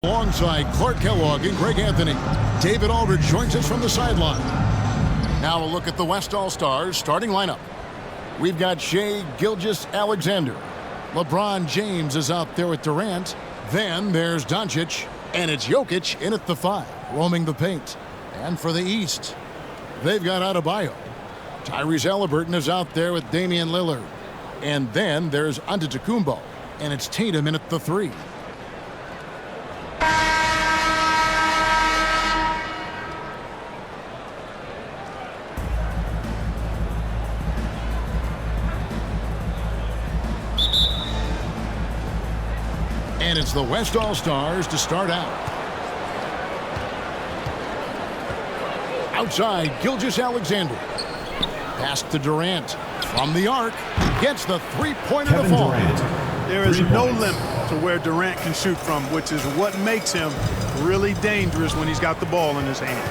Alongside Clark Kellogg and Greg Anthony, David Aldridge joins us from the sideline. Now a look at the West All-Stars starting lineup. We've got Shai Gilgeous-Alexander. LeBron James is out there with Durant. Then there's Doncic, and it's Jokic in at the 5, roaming the paint. And for the East, they've got Adebayo. Tyrese Haliburton is out there with Damian Lillard. And then there's Antetokounmpo, and it's Tatum in at the 3. And it's the West All-Stars to start out. Outside, Gilgeous-Alexander. Pass to Durant. From the arc, gets the three-pointer to fall. There is no limit to where Durant can shoot from, which is what makes him really dangerous when he's got the ball in his hands.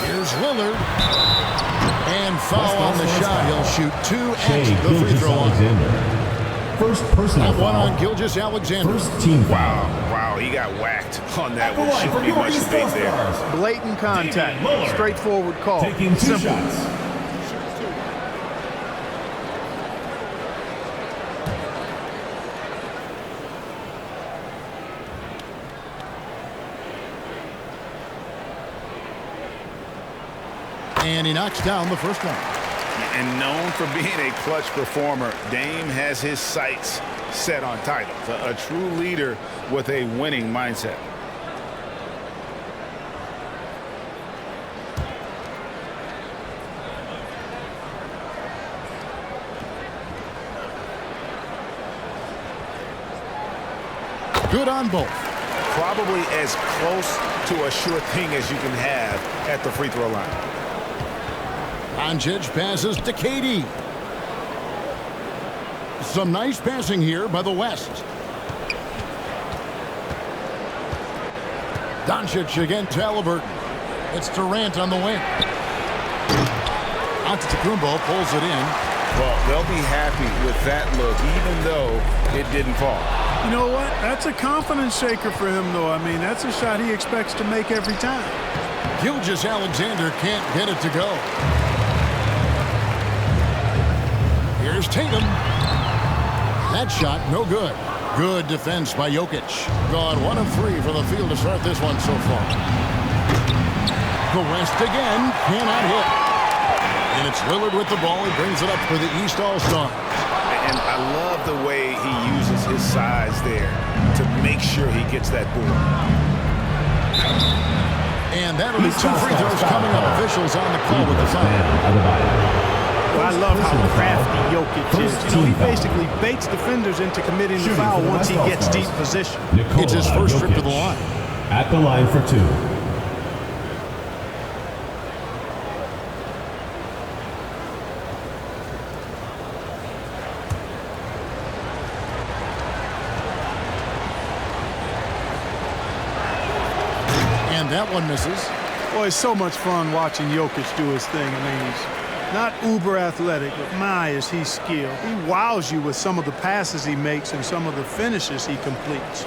Here's Lillard. And foul on the shot. He'll shoot 2 at the free throw line. First personal foul. One on Gilgeous-Alexander. First team foul. Wow, he got whacked on that one. Shouldn't be much debate there. Blatant contact. Straightforward call. Taking 2 shots. And he knocks down the first one. And known for being a clutch performer, Dame has his sights set on titles. A true leader with a winning mindset. Good on both. Probably as close to a sure thing as you can have at the free throw line. Doncic passes to KD. Some nice passing here by the West. Doncic against Haliburton. It's Durant on the wing. Antetokounmpo pulls it in. Well, they'll be happy with that look, even though it didn't fall. You know what? That's a confidence shaker for him, though. I mean, that's a shot he expects to make every time. Gilgeous-Alexander can't get it to go. Here's Tatum. That shot, no good. Good defense by Jokic. Gone 1 of 3 for the field to start this one so far. The West again, cannot hit. And it's Lillard with the ball. He brings it up for the East All-Stars. And I love the way he uses his size there to make sure he gets that board. And that'll be 2 free throws coming up. Officials on the call with the foul. Well, I love how crafty Jokic is. He basically baits defenders into committing the foul once he gets deep position. It's his first trip to the line. At the line for 2. And that one misses. Boy, it's so much fun watching Jokic do his thing. I mean, he's not uber athletic, but my, is he skilled. He wows you with some of the passes he makes and some of the finishes he completes.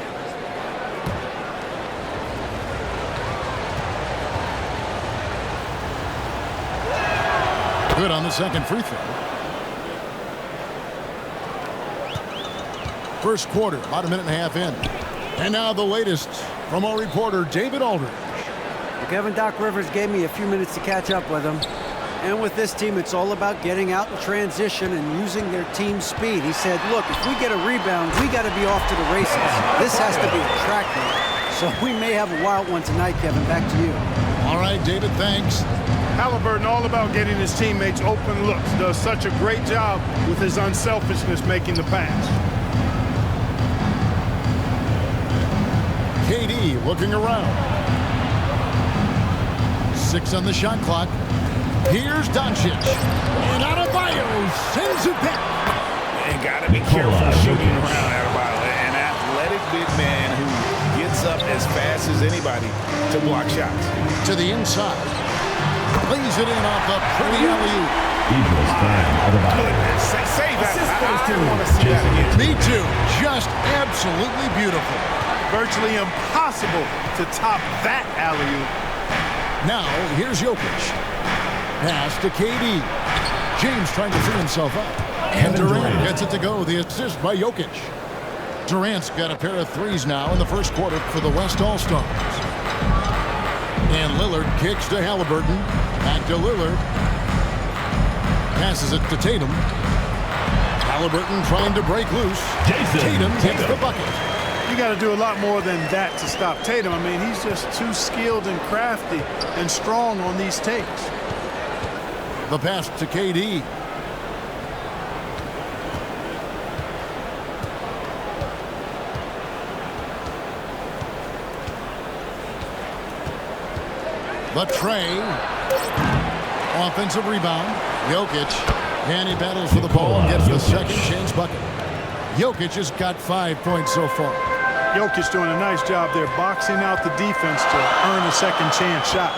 Good on the second free throw. First quarter, about a minute and a half in. And now the latest from our reporter, David Aldridge. Kevin Doc Rivers gave me a few minutes to catch up with him. And with this team, it's all about getting out in transition and using their team speed. He said, look, if we get a rebound, we got to be off to the races. This has to be a track meet. So we may have a wild one tonight, Kevin. Back to you. All right, David, thanks. Haliburton, all about getting his teammates open looks. Does such a great job with his unselfishness making the pass. KD looking around. 6 on the shot clock. Here's Doncic. And Adebayo sends it back. And got to be careful shooting around Adebayo. An athletic big man who gets up as fast as anybody to block shots. To the inside. Plays it in off the pretty alley-oop. Goodness, save that. I want to see that again. Me too. Just absolutely beautiful. virtually impossible to top that alley-oop. Now, here's Jokic. Pass to KD. James trying to free himself up. And Durant gets it to go. The assist by Jokic. Durant's got a pair of threes now in the first quarter for the West All-Stars. And Lillard kicks to Halliburton. Back to Lillard. Passes it to Tatum. Halliburton trying to break loose. Tatum takes the bucket. You got to do a lot more than that to stop Tatum. I mean, he's just too skilled and crafty and strong on these takes. The pass to KD. The tray. Offensive rebound. Jokic. And he battles for the ball and gets the second chance bucket. Jokic has got 5 points so far. Jokic doing a nice job there, boxing out the defense to earn a second chance shot.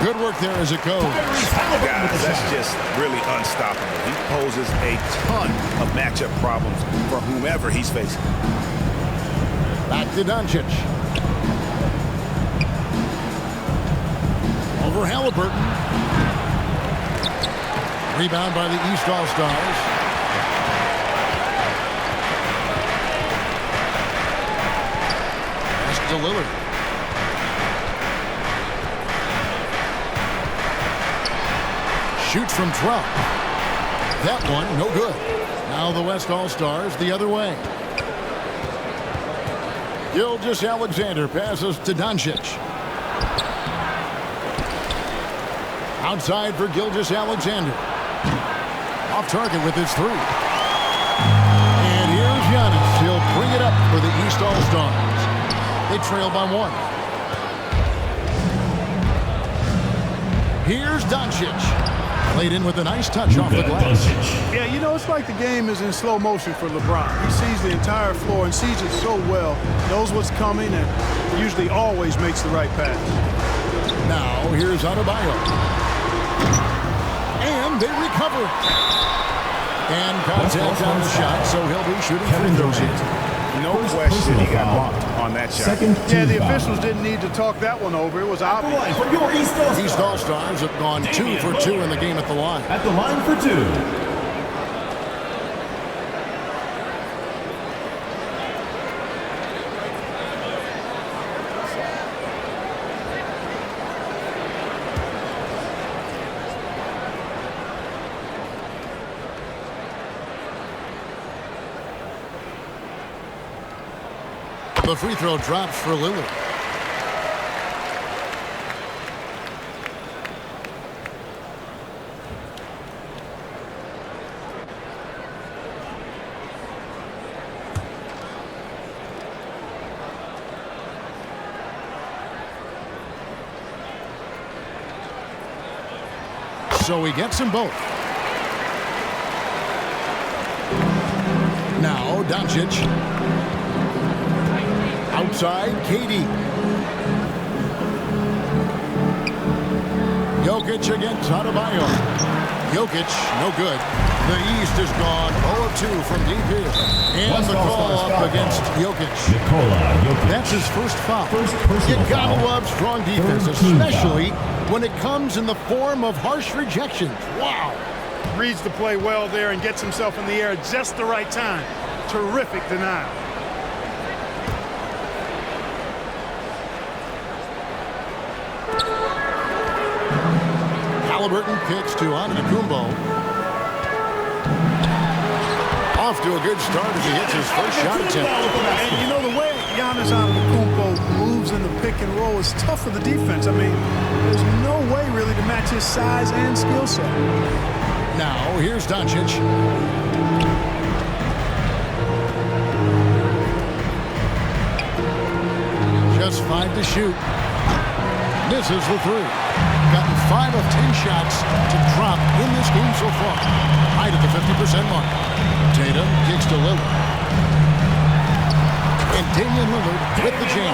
Good work there as it goes. Guys, that's just really unstoppable. He poses a ton of matchup problems for whomever he's facing. Back to Doncic. Over Halliburton. Rebound by the East All-Stars. Pass to Lillard. Shoots from 12. That one, no good. Now the West All-Stars the other way. Gilgeous-Alexander passes to Doncic. Outside for Gilgeous-Alexander. Off target with his three. And here's Giannis. He'll bring it up for the East All-Stars. They trail by 1. Here's Doncic. Played in with a nice touch off the glass. Yeah, you know, it's like the game is in slow motion for LeBron. He sees the entire floor and sees it so well, knows what's coming, and usually always makes the right pass. Now, here's Adebayo. And they recover. And contact on the shot, so he'll be shooting free throws here. No question he got bumped on that shot. Yeah, the officials didn't need to talk that one over. It was obvious. East All-Stars have gone 2 for 2 in the game at the line. At the line for 2. The free throw drops for Lillard. So he gets them both. Now Doncic. Outside, KD. Jokic against Adebayo. Jokic, no good. The East has gone 0-2 from deep here. And the call up against Jokic. That's his first foul. You gotta love strong defense, especially when it comes in the form of harsh rejections. Wow. Reads the play well there and gets himself in the air at just the right time. Terrific denial. Halliburton kicks to Antetokounmpo. Off to a good start as he hits his first shot attempt. And you know, the way Giannis Antetokounmpo moves in the pick and roll is tough for the defense. I mean, there's no way really to match his size and skill set. Now, here's Doncic. Just 5 to shoot. Misses the 3. Gotten 5 of 10 shots to drop in this game so far. Right at the 50% mark. Tatum kicks to Lillard. And Damian Lillard with the jam.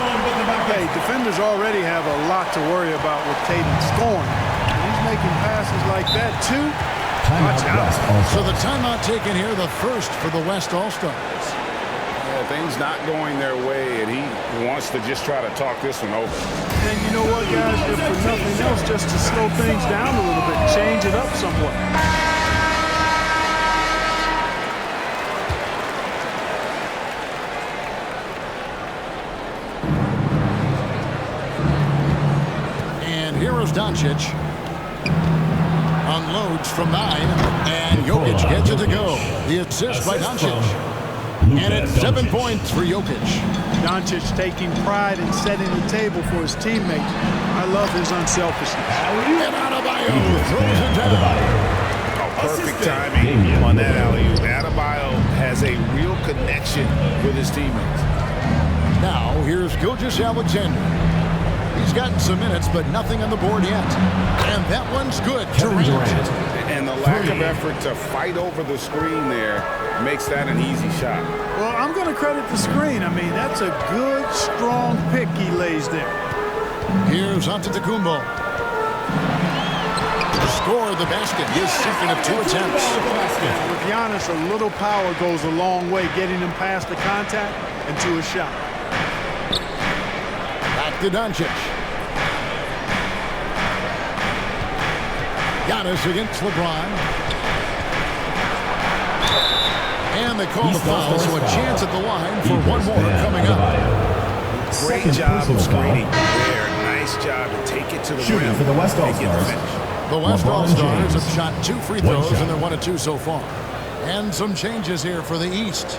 Hey, defenders already have a lot to worry about with Tatum scoring. And he's making passes like that too. Watch out. So the timeout taken here, the first for the West All-Stars. things not going their way, and he wants to just try to talk this one over. And you know what, guys? If for nothing else, just to slow things down a little bit, change it up somewhat. And here is Doncic. Unloads from 9, and Jokic gets it to go. The assist by Doncic. And it's 7 points for Jokic. Doncic taking pride in setting the table for his teammates. I love his unselfishness. And Adebayo throws it down. Oh, perfect timing on that alley-oop. Adebayo has a real connection with his teammates. Now, here's Gilgeous-Alexander. He's gotten some minutes, but nothing on the board yet. And that one's good. Durant. And the lack of effort to fight over the screen there makes that an easy shot. Well, I'm going to credit the screen. I mean, that's a good, strong pick he lays there. Here's Antetokounmpo. To score the basket, his second of 2 attempts. With Giannis, a little power goes a long way, getting him past the contact and to a shot. Back to Doncic. Giannis against LeBron. And they call the foul, so a chance at the line for one more coming up. Great job of screening there. Nice job to take it to the Shooting rim for the West and get the All-Stars. finish. The West LeBron All-Stars James. have shot 2 free throws, and they're 1 of 2 so far. And some changes here for the East.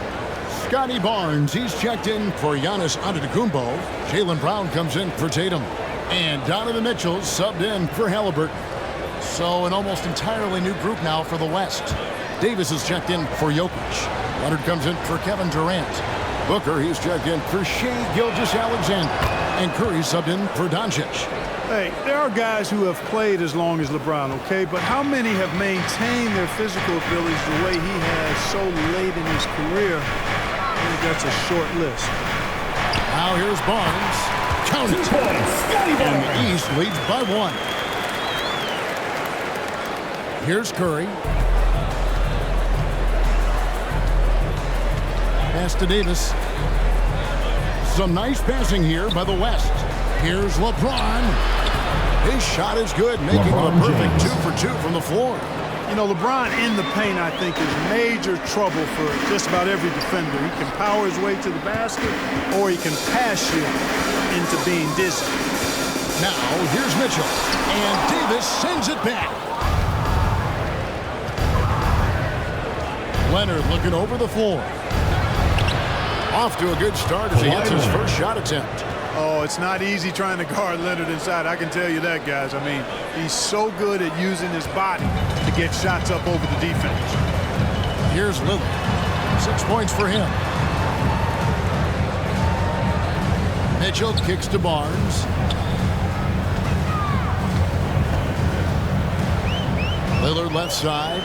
Scotty Barnes, he's checked in for Giannis Antetokounmpo. Jaylen Brown comes in for Tatum. And Donovan Mitchell subbed in for Halliburton. So an almost entirely new group now for the West. Davis is checked in for Jokic. Leonard comes in for Kevin Durant. Booker, he's checked in for Shai Gilgeous-Alexander. And Curry subbed in for Doncic. Hey, there are guys who have played as long as LeBron, okay? But how many have maintained their physical abilities the way he has so late in his career? I think that's a short list. Now here's Barnes. Count it. And the East leads by 1. Here's Curry. Pass to Davis. Some nice passing here by the West. Here's LeBron. His shot is good, making him a perfect 2 for 2 from the floor. You know, LeBron in the paint, I think, is major trouble for just about every defender. He can power his way to the basket, or he can pass you into being dizzy. Now, here's Mitchell. And Davis sends it back. Leonard looking over the floor. Off to a good start as he hits his first shot attempt. Oh, it's not easy trying to guard Leonard inside. I can tell you that, guys. I mean, he's so good at using his body to get shots up over the defense. Here's Lillard. 6 points for him. Mitchell kicks to Barnes. Lillard left side.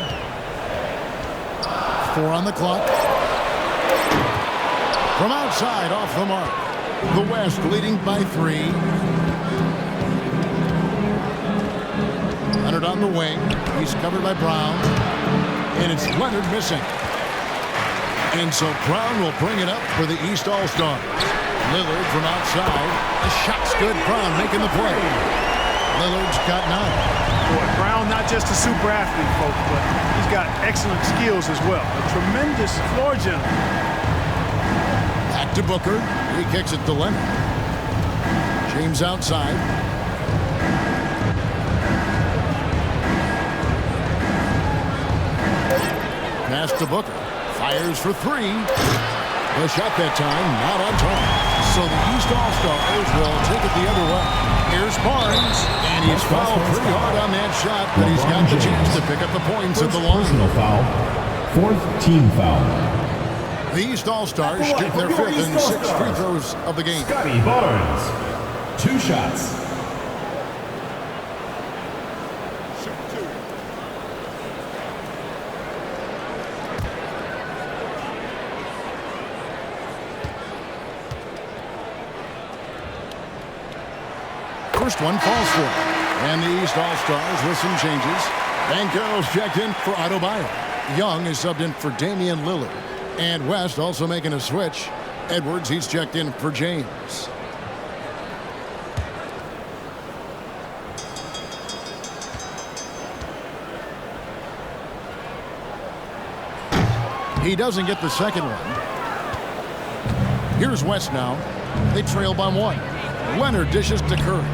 4 on the clock. From outside, off the mark. The West leading by 3. Leonard on the wing. He's covered by Brown. And it's Leonard missing. And so Brown will bring it up for the East All-Stars. Lillard from outside. The shot's good. Brown making the play. Lillard's got 9. Boy, Brown, not just a super athlete, folks, but he's got excellent skills as well. A tremendous floor general. Back to Booker. He kicks it to Leonard. James outside. Pass to Booker. Fires for 3. The shot that time, not on target. So the East All-Stars will take it the other way. Here's Barnes, and he's fouled pretty hard on that shot, but he's got the chance to pick up the points at the line. Personal foul. 4th team foul. The East All-Stars shoot their 5th and 6th free throws of the game. Scotty Barnes. 2 shots. First one falls for it. And the East All-Stars with some changes. Bankero's checked in for Adebayo. Young is subbed in for Damian Lillard. And West also making a switch. Edwards, he's checked in for James. He doesn't get the second one. Here's West now. They trail by 1. Leonard dishes to Curry.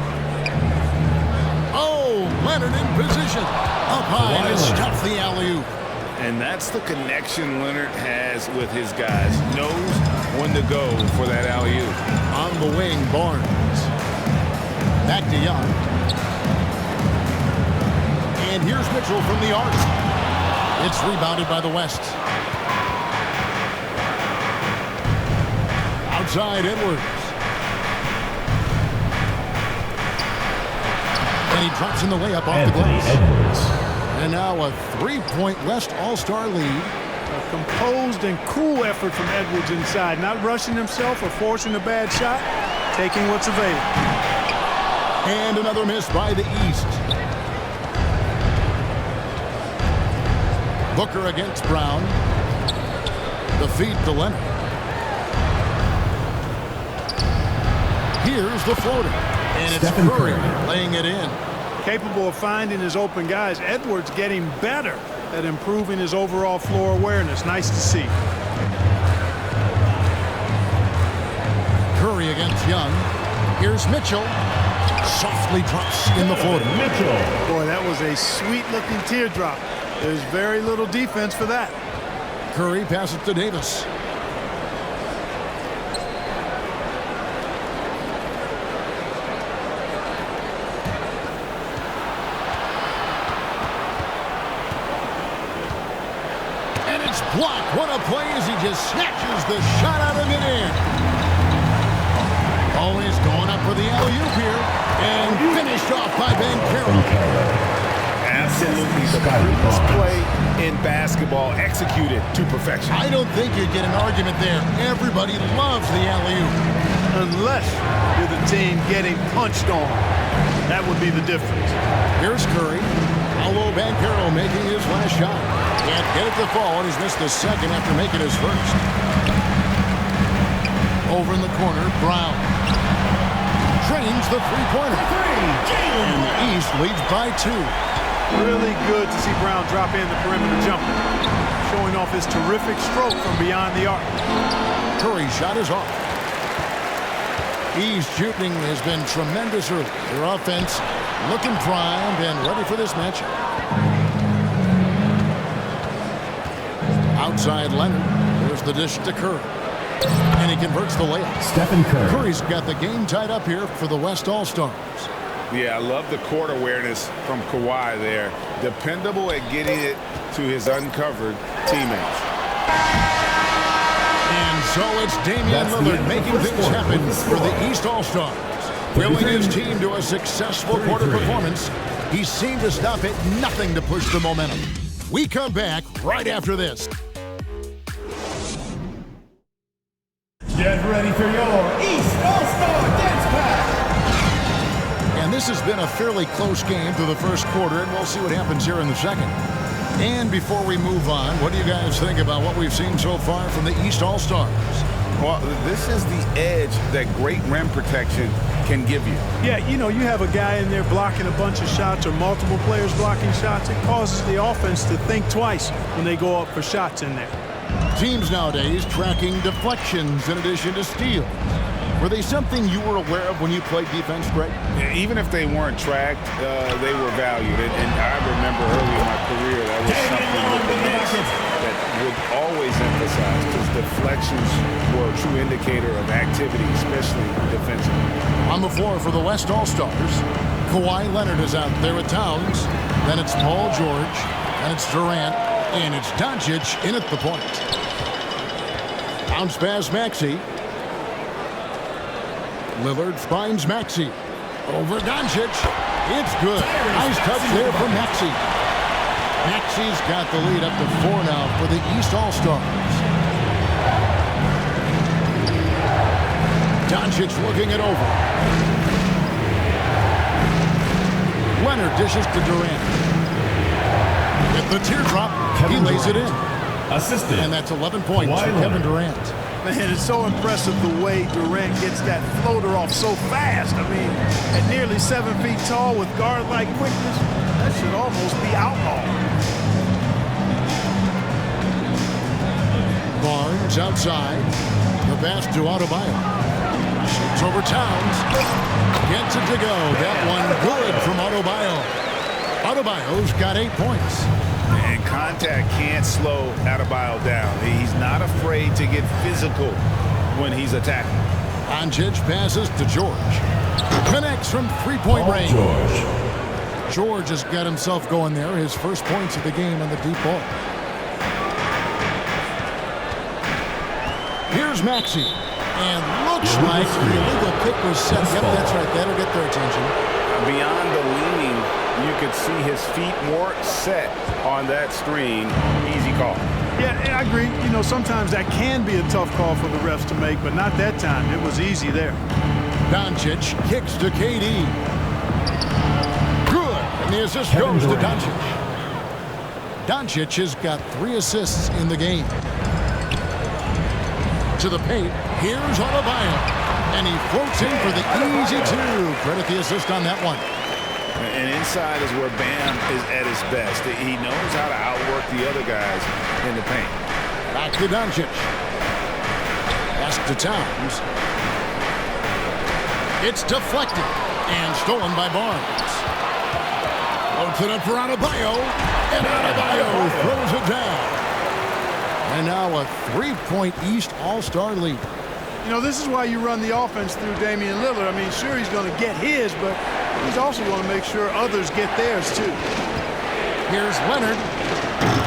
Oh, Leonard in position. Up high and stuffs the alley-oop. And that's the connection Leonard has with his guys. Knows when to go for that alley-oop. On the wing, Barnes. Back to Young. And here's Mitchell from the arc. It's rebounded by the West. Outside Edwards. And he drops in the layup off the glass. And now a 3-point West All-Star lead. A composed and cool effort from Edwards inside. Not rushing himself or forcing a bad shot. Taking what's available. And another miss by the East. Booker against Brown. The feed to Leonard. Here's the floater. And it's Curry laying it in. Capable of finding his open guys. Edwards getting better at improving his overall floor awareness. Nice to see. Curry against Young. Here's Mitchell. Softly drops in the floater. Mitchell. Boy, that was a sweet-looking teardrop. There's very little defense for that. Curry passes to Davis. Blocked. What a play as he just snatches the shot out of midair. Always going up for the alley-oop here. And finished off by Banchero. Absolutely the greatest play in basketball, executed to perfection. I don't think you'd get an argument there. Everybody loves the alley-oop. Unless you're the team getting punched on. That would be the difference. Here's Curry. Paolo Banchero making his last shot. Can't get it to fall, and he's missed the second after making his first. Over in the corner, Brown. Drains the three-pointer. And the East leads by 2. Really good to see Brown drop in the perimeter jumper. Showing off his terrific stroke from beyond the arc. Curry's shot is off. East shooting has been tremendous early. Their offense looking primed and ready for this matchup. Outside Leonard. There's the dish to Curry. And he converts the layup. Stephen Curry. Curry's got the game tied up here for the West All-Stars. Yeah, I love the court awareness from Kawhi there. Dependable at getting it to his uncovered teammates. And so it's Damian Lillard making things happen for the East All-Stars. Willing his team to a successful quarter performance, he seemed to stop at nothing to push the momentum. We come back right after this. Get ready for your East All-Star Dance Pack. And this has been a fairly close game through the first quarter, and we'll see what happens here in the second. And before we move on, what do you guys think about what we've seen so far from the East All-Stars? Well, this is the edge that great rim protection can give you. Yeah, you know, you have a guy in there blocking a bunch of shots or multiple players blocking shots. It causes the offense to think twice when they go up for shots in there. Teams nowadays tracking deflections in addition to steals. Were they something you were aware of when you played defense, Greg? Even if they weren't tracked, they were valued. And I remember early in my career, that was something with the Knicks that would always emphasize, because deflections were a true indicator of activity, especially defensively. On the floor for the West All-Stars, Kawhi Leonard is out there with Towns. Then it's Paul George. Then it's Durant. And it's Doncic in at the point. Bounce pass Maxey. Lillard finds Maxey. Over Doncic. It's good. Nice touch there from Maxey. Maxey's got the lead up to 4 now for the East All-Stars. Doncic looking it over. Leonard dishes to Durant. At the teardrop, he lays it in. Assisted. And that's 11 points for Kevin Durant. Man, it's so impressive the way Durant gets that floater off so fast. I mean, at nearly 7 feet tall with guard-like quickness, that should almost be outlawed. Barnes outside. The pass to Adebayo. Shoots over Towns. Gets it to go. That one good from Adebayo. Adebayo's got 8 points. And contact can't slow Adebayo down. He's not afraid to get physical when he's attacking. Doncic passes to George. Connects from three-point range. George has got himself going there. His first points of the game on the deep ball. Here's Maxey. And looks like the illegal kick was set. Yep, that's right. That'll get their attention. Beyond the leaning, you could see his feet more set on that screen. Easy call. Yeah, I agree. You know, sometimes that can be a tough call for the refs to make, but not that time. It was easy there. Doncic kicks to KD. Good. And the assist goes to Doncic. Doncic has got 3 assists in the game. To the paint. Here's Adebayo. And he floats in for the easy 2. Credit the assist on that one. And inside is where Bam is at his best. He knows how to outwork the other guys in the paint. Back to Doncic. Pass to Towns. It's deflected and stolen by Barnes. Floats it up for Adebayo. And Adebayo throws it down. And now a 3-point East All-Star lead. You know, this is why you run the offense through Damian Lillard. I mean, sure, he's going to get his, but he's also going to make sure others get theirs, too. Here's Leonard.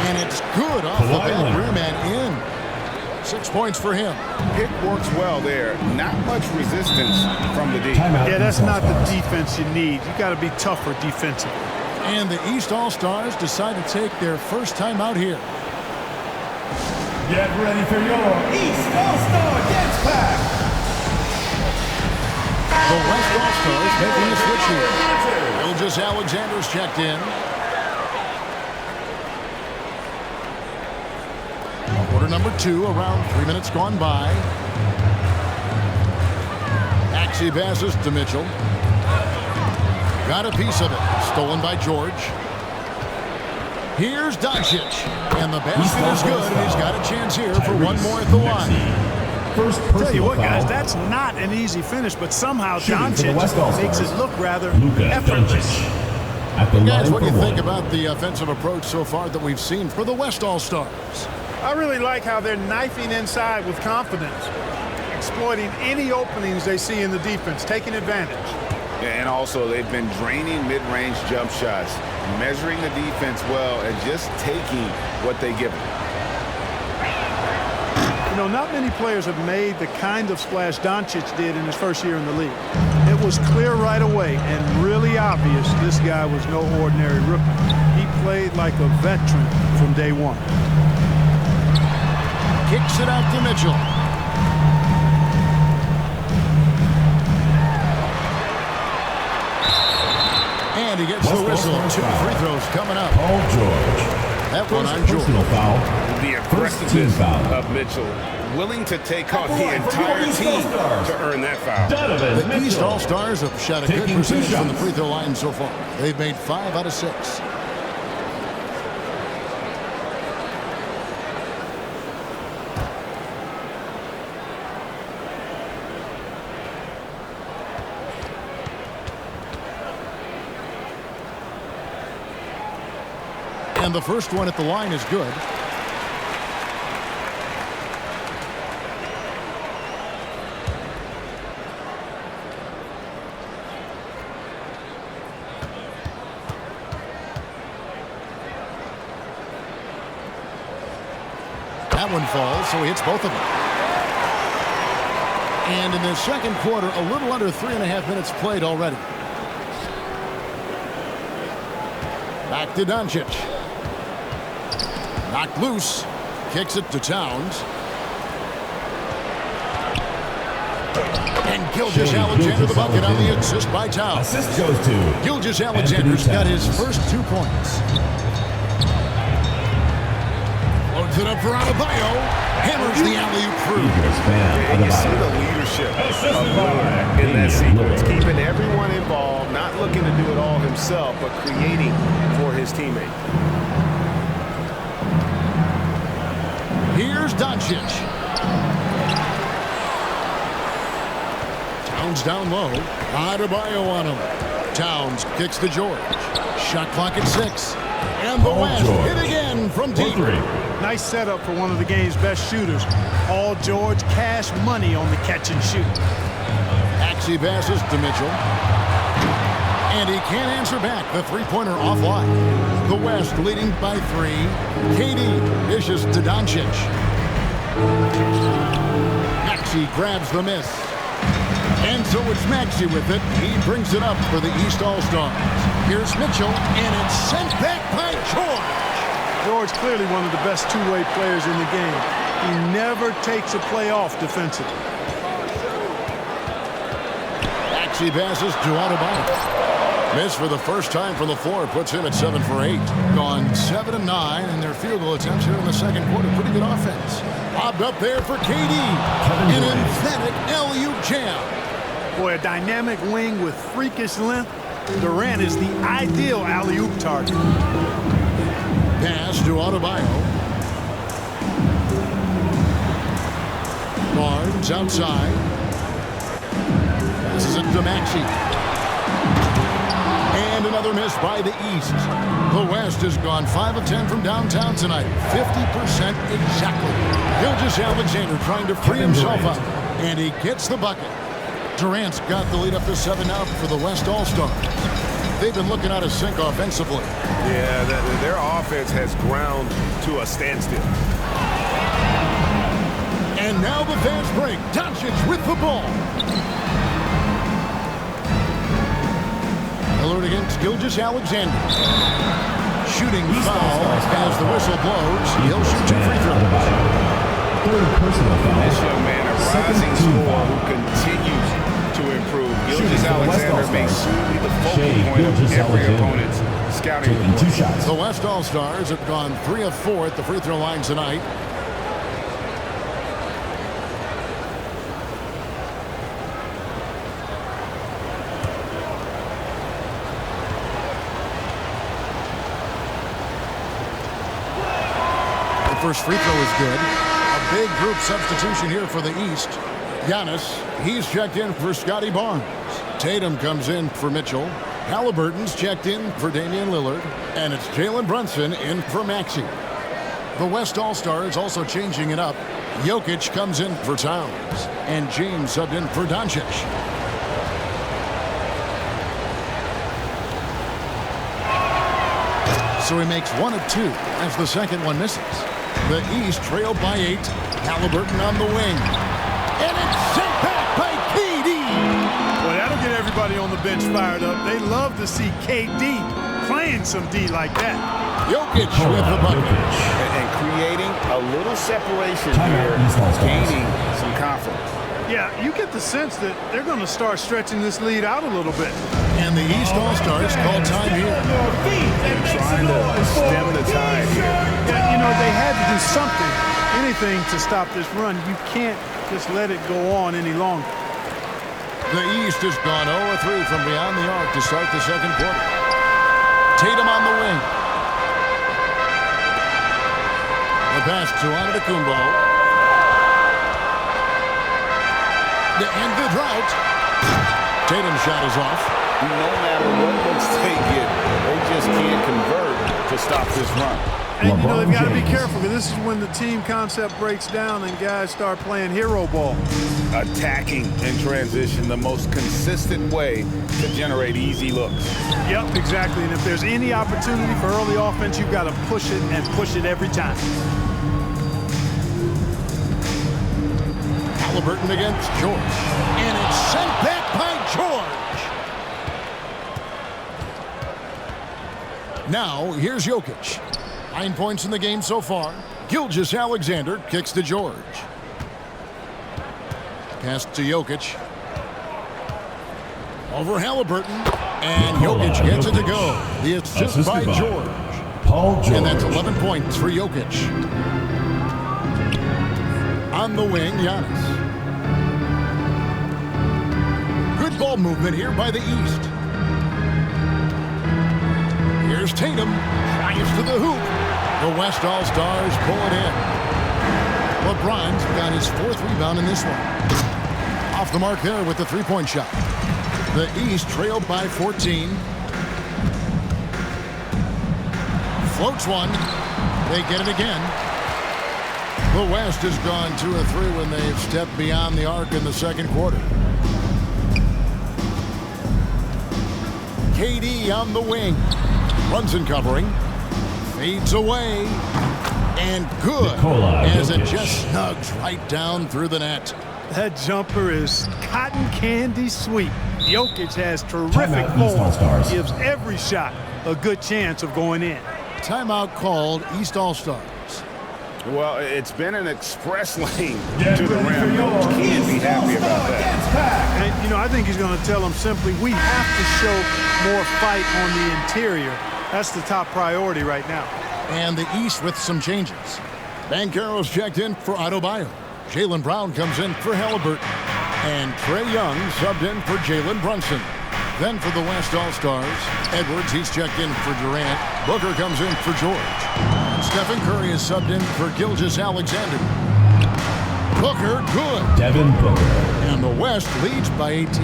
And it's good off the back rim and in. 6 points for him. Pick works well there. Not much resistance from the D. Yeah, that's not the defense you need. You got to be tougher defensively. And the East All-Stars decide to take their first time out here. Get ready for your East All-Star Dance Pack. The West All-Stars making the switch here. Gilgeous Alexander's checked in. Quarter number 2, around 3 minutes gone by. Maxey passes to Mitchell. Got a piece of it. Stolen by George. Here's Doncic. And the basket is good, and he's got a chance here for one more at the line. Tell you what, guys, that's not an easy finish, but somehow Doncic makes it look rather effortless. Guys, what do you think about the offensive approach so far that we've seen for the West All-Stars? I really like how they're knifing inside with confidence, exploiting any openings they see in the defense, taking advantage. And also, they've been draining mid-range jump shots, measuring the defense well, and just taking what they give them. You know, not many players have made the kind of splash Doncic did in his first year in the league. It was clear right away and really obvious this guy was no ordinary rookie. He played like a veteran from day one. Kicks it out to Mitchell. And he gets the whistle. 2 free throws coming up. Paul George. That one on George. Foul. The aggressiveness of Mitchell, willing to take on the entire team to earn that foul. The East All-Stars have shot a good percentage from the free throw line so far. They've made 5 out of 6. And the first one at the line is good. That one falls, so he hits both of them. And in the second quarter, a little under 3.5 minutes played already. Back to Doncic. Knocked loose. Kicks it to Towns. And Gilgeous Alexander the bucket on the assist by Towns. Assist goes to Gilgeous Alexander's got his first 2 points. Puts it up for Adebayo. Hammers the alley-oop through. And you see the leadership of Lillard in that sequence, keeping everyone involved, not looking to do it all himself, but creating for his teammate. Here's Doncic. Towns down low. Adebayo on him. Towns kicks to George. Shot clock at 6. And the West hit again from deep. Nice setup for one of the game's best shooters. Paul George, cash money on the catch and shoot. Maxey passes to Mitchell. And he can't answer back. The three-pointer offline. The West leading by 3. KD dishes to Doncic. Maxey grabs the miss. And so it's Maxey with it. He brings it up for the East All-Stars. Here's Mitchell, and it's sent back by George. George clearly one of the best two-way players in the game. He never takes a play off defensively. Maxey passes to Adebayo. Miss for the first time from the floor, puts him at 7 for 8. Gone 7 of 9 in their field goal attempts here in the second quarter. Pretty good offense. Lobbed up there for KD. An emphatic alley-oop jam. Boy, a dynamic wing with freakish length. Durant is the ideal alley-oop target. Pass to Adebayo. Barnes outside. This is it to Maxey. And another miss by the East. The West has gone 5 of 10 from downtown tonight. 50% exactly. Gilgeous-Alexander trying to free himself up. And he gets the bucket. Durant's got the lead up to 7 now for the West All-Stars. They've been looking out of sync offensively. Yeah, their offense has ground to a standstill. And now the fans break. Doncic with the ball. Lillard against Gilgeous-Alexander. Shooting foul as the whistle blows. He'll shoot 2 free throws. Third personal foul. This young man, a rising scorer who continues to improve. Gilgeous-Alexander makes certainly the focal point of every opponent's scouting report. 2 shots. The West All-Stars have gone 3 of 4 at the free throw line tonight. First free throw is good. A big group substitution here for the East. Giannis, he's checked in for Scotty Barnes. Tatum comes in for Mitchell. Halliburton's checked in for Damian Lillard. And it's Jalen Brunson in for Maxey. The West All-Stars also changing it up. Jokic comes in for Towns. And James subbed in for Doncic. So he makes 1 of 2 as the second one misses. The East trailed by 8. Halliburton on the wing. And it's sent back by KD. Well, that'll get everybody on the bench fired up. They love to see KD playing some D like that. Jokic with the bucket. And creating a little separation here, gaining some confidence. Yeah, you get the sense that they're going to start stretching this lead out a little bit. And the East All-Stars call time here. Trying to stem the tide here. Yeah, you know, they had to do something, anything to stop this run. You can't just let it go on any longer. The East has gone 0-3 from beyond the arc to start the second quarter. Tatum on the wing. The pass to Antetokounmpo. To end the drought. Tatum's shot is off. No matter what looks they get, they just can't convert to stop this run. And you know, they've got to be careful, because this is when the team concept breaks down and guys start playing hero ball. Attacking in transition, the most consistent way to generate easy looks. Yep, exactly. And if there's any opportunity for early offense, you've got to push it and push it every time. Halliburton against George. And it's sent back by George. Now, here's Jokic. 9 points in the game so far. Gilgeous-Alexander kicks to George. Pass to Jokic. Over Halliburton. And Jokic gets it to go. The assist by George. Paul George. And that's 11 points for Jokic. On the wing, Giannis. Good ball movement here by the East. Here's Tatum. Drives to the hoop. The West All-Stars pull it in. LeBron's got his 4th rebound in this one. Off the mark there with the three-point shot. The East trailed by 14. Floats one. They get it again. The West has gone 2 of 3 when they've stepped beyond the arc in the second quarter. KD on the wing. Brunson covering. Fades away. And good. As it just snugs right down through the net. That jumper is cotton candy sweet. Jokic has terrific form. Gives every shot a good chance of going in. Timeout called, East All-Stars. Well, it's been an express lane to the rim. Coach can't be happy about that. And, you know, I think he's going to tell them simply, we have to show more fight on the interior. That's the top priority right now. And the East with some changes. Banchero's checked in for Adebayo. Jaylen Brown comes in for Halliburton. And Trae Young subbed in for Jalen Brunson. Then for the West All-Stars, Edwards, he's checked in for Durant. Booker comes in for George. Stephen Curry is subbed in for Gilgeous-Alexander. Booker, good. Devin Booker. And the West leads by 18.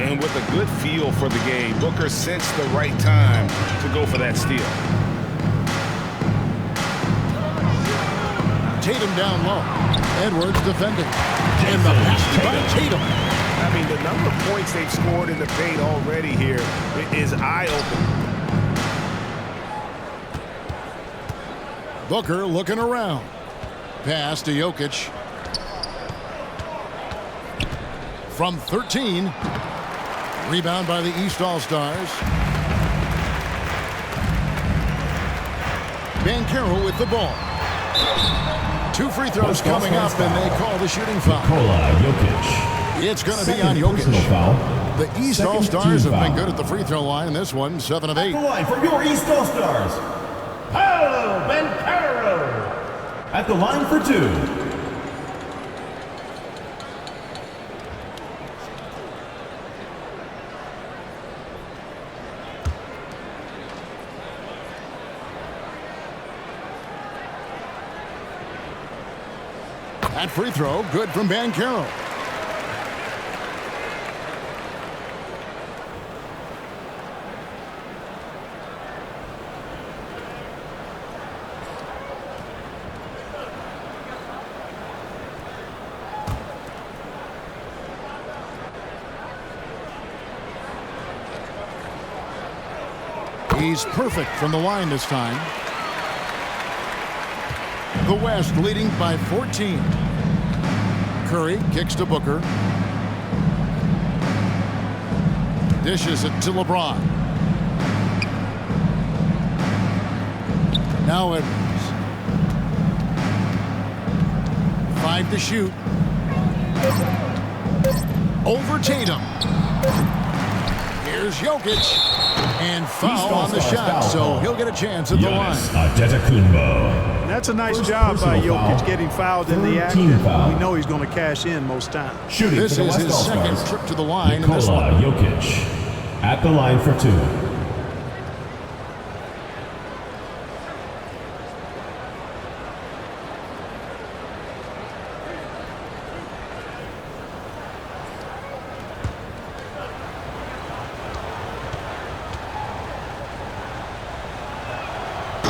And with a good feel for the game, Booker sensed the right time to go for that steal. Tatum down low. Edwards defending. And the pass by Tatum. I mean, the number of points they've scored in the paint already here is eye-opening. Booker looking around. Pass to Jokic. From 13. Rebound by the East All-Stars. Banchero with the ball. 2 free throws coming up, and they call the shooting foul. Jokic. It's going to be on Jokic. The East All-Stars have been good at the free throw line in this one, 7 of 8. The line for your East All-Stars, Paolo Banchero. At the line for 2. That free throw, good from Banchero. He's perfect from the line this time. The West leading by 14. Curry kicks to Booker. Dishes it to LeBron. Now Edwards. 5 to shoot. Over Tatum. Here's Jokic. And foul on the shot, so he'll get a chance at the line. That's a nice job by Jokic getting fouled in the action. We know he's going to cash in most times. This is his second trip to the line in this one. Jokic at the line for 2.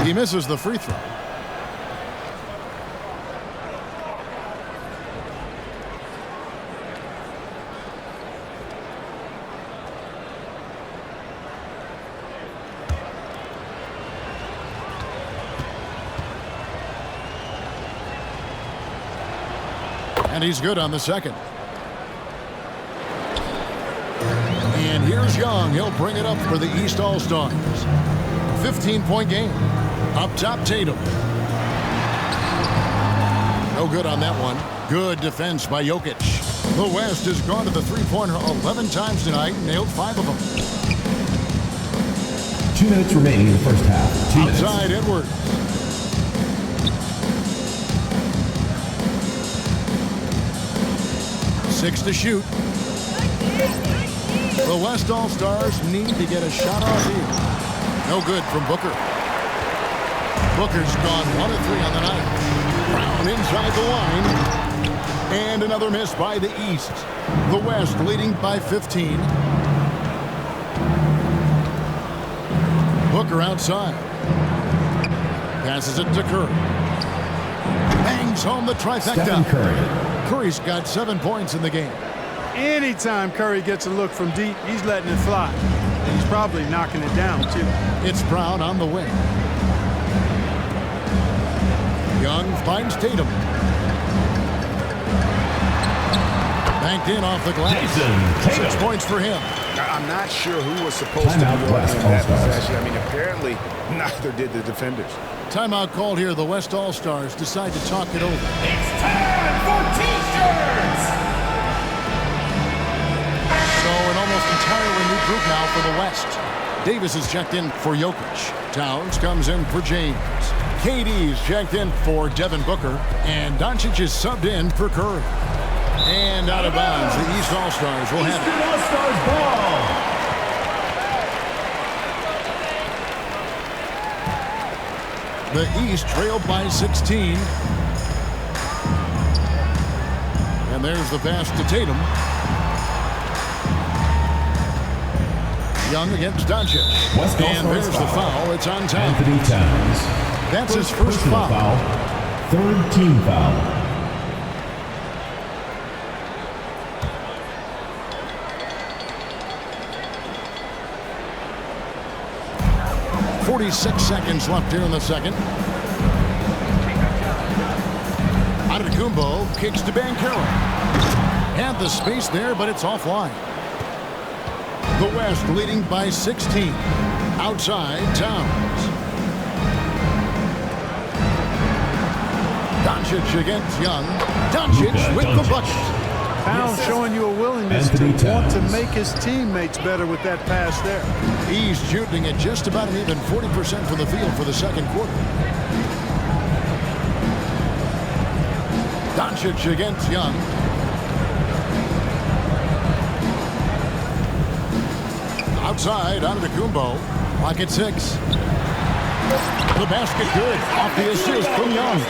He misses the free throw. And he's good on the second. And here's Young. He'll bring it up for the East All-Stars. 15-point game. Up top, Tatum. No good on that one. Good defense by Jokic. The West has gone to the three-pointer 11 times tonight, nailed 5 of them. 2 minutes remaining in the first half. 2 minutes. Outside Edwards. 6 to shoot. The West All-Stars need to get a shot off here. No good from Booker. Booker's gone 1 of 3 on the night. Brown inside the line. And another miss by the East. The West leading by 15. Booker outside. Passes it to Curry. Bangs home the trifecta. Stephen Curry. Curry's got 7 points in the game. Anytime Curry gets a look from deep, he's letting it fly. And he's probably knocking it down, too. It's Brown on the wing. Young finds Tatum. Banked in off the glass. 6 points for him. I'm not sure who was supposed to be Timeout, working West in that All-Stars. possession. I mean, apparently neither did the defenders. Timeout called here. The West All-Stars decide to talk it over. It's time for T-shirts. So an almost entirely new group now for the West. Davis is checked in for Jokic. Towns comes in for James. KD's checked in for Devin Booker. And Doncic is subbed in for Curry. And out of bounds, the East All-Stars will have it. Eastern All-Stars ball. The East trailed by 16. And there's the pass to Tatum. Young against Doncic. West And All-Stars there's the foul. foul. It's on time. Anthony Towns. That's his first Personal foul. Third team foul. .46 seconds left here in the second. Antetokounmpo kicks to Banchero. Had the space there, but it's offline. The West leading by 16. Outside, Towns. Doncic against Young. Doncic with the bucket. Towns showing you a willingness Anthony to want to Towns. make his teammates better with that pass there. He's shooting at just about an even 40% from the field for the second quarter. Doncic against Young. Outside, Antetokounmpo. Clock at 6. The basket good. Off the assist from Young.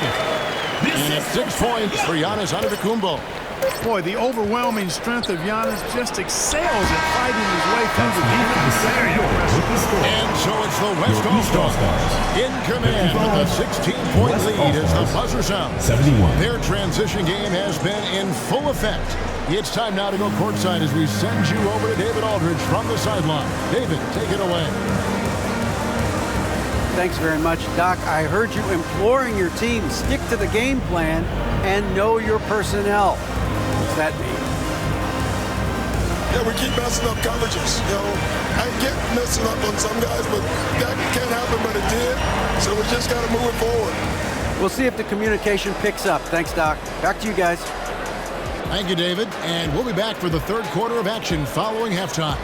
And it's 6 points for Giannis Antetokounmpo. Boy, the overwhelming strength of Giannis just excels at fighting his way through the defense. And so it's the West All-Stars in command with a 16-point lead as the buzzer sounds. 71. Their transition game has been in full effect. It's time now to go courtside as we send you over to David Aldridge from the sideline. David, take it away. Thanks very much, Doc. I heard you imploring your team, stick to the game plan and know your personnel. What's that mean? Yeah, we keep messing up coverages. You know, I get messing up on some guys, but that can't happen, but it did. So we just got to move it forward. We'll see if the communication picks up. Thanks, Doc. Back to you guys. Thank you, David. And we'll be back for the third quarter of action following halftime.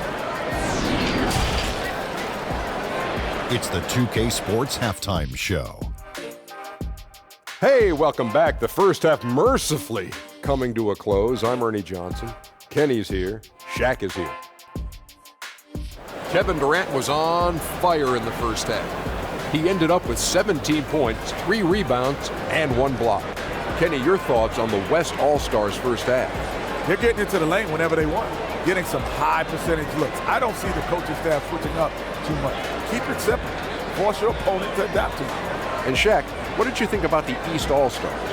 It's the 2K Sports Halftime Show. Hey, welcome back. The first half mercifully coming to a close. I'm Ernie Johnson. Kenny's here. Shaq is here. Kevin Durant was on fire in the first half. He ended up with 17 points, 3 rebounds, and 1 block. Kenny, your thoughts on the West All-Stars first half? They're getting into the lane whenever they want, getting some high percentage looks. I don't see the coaching staff switching up too much. Keep it simple. Force your opponent to adapt to you. And Shaq, what did you think about the East All-Stars?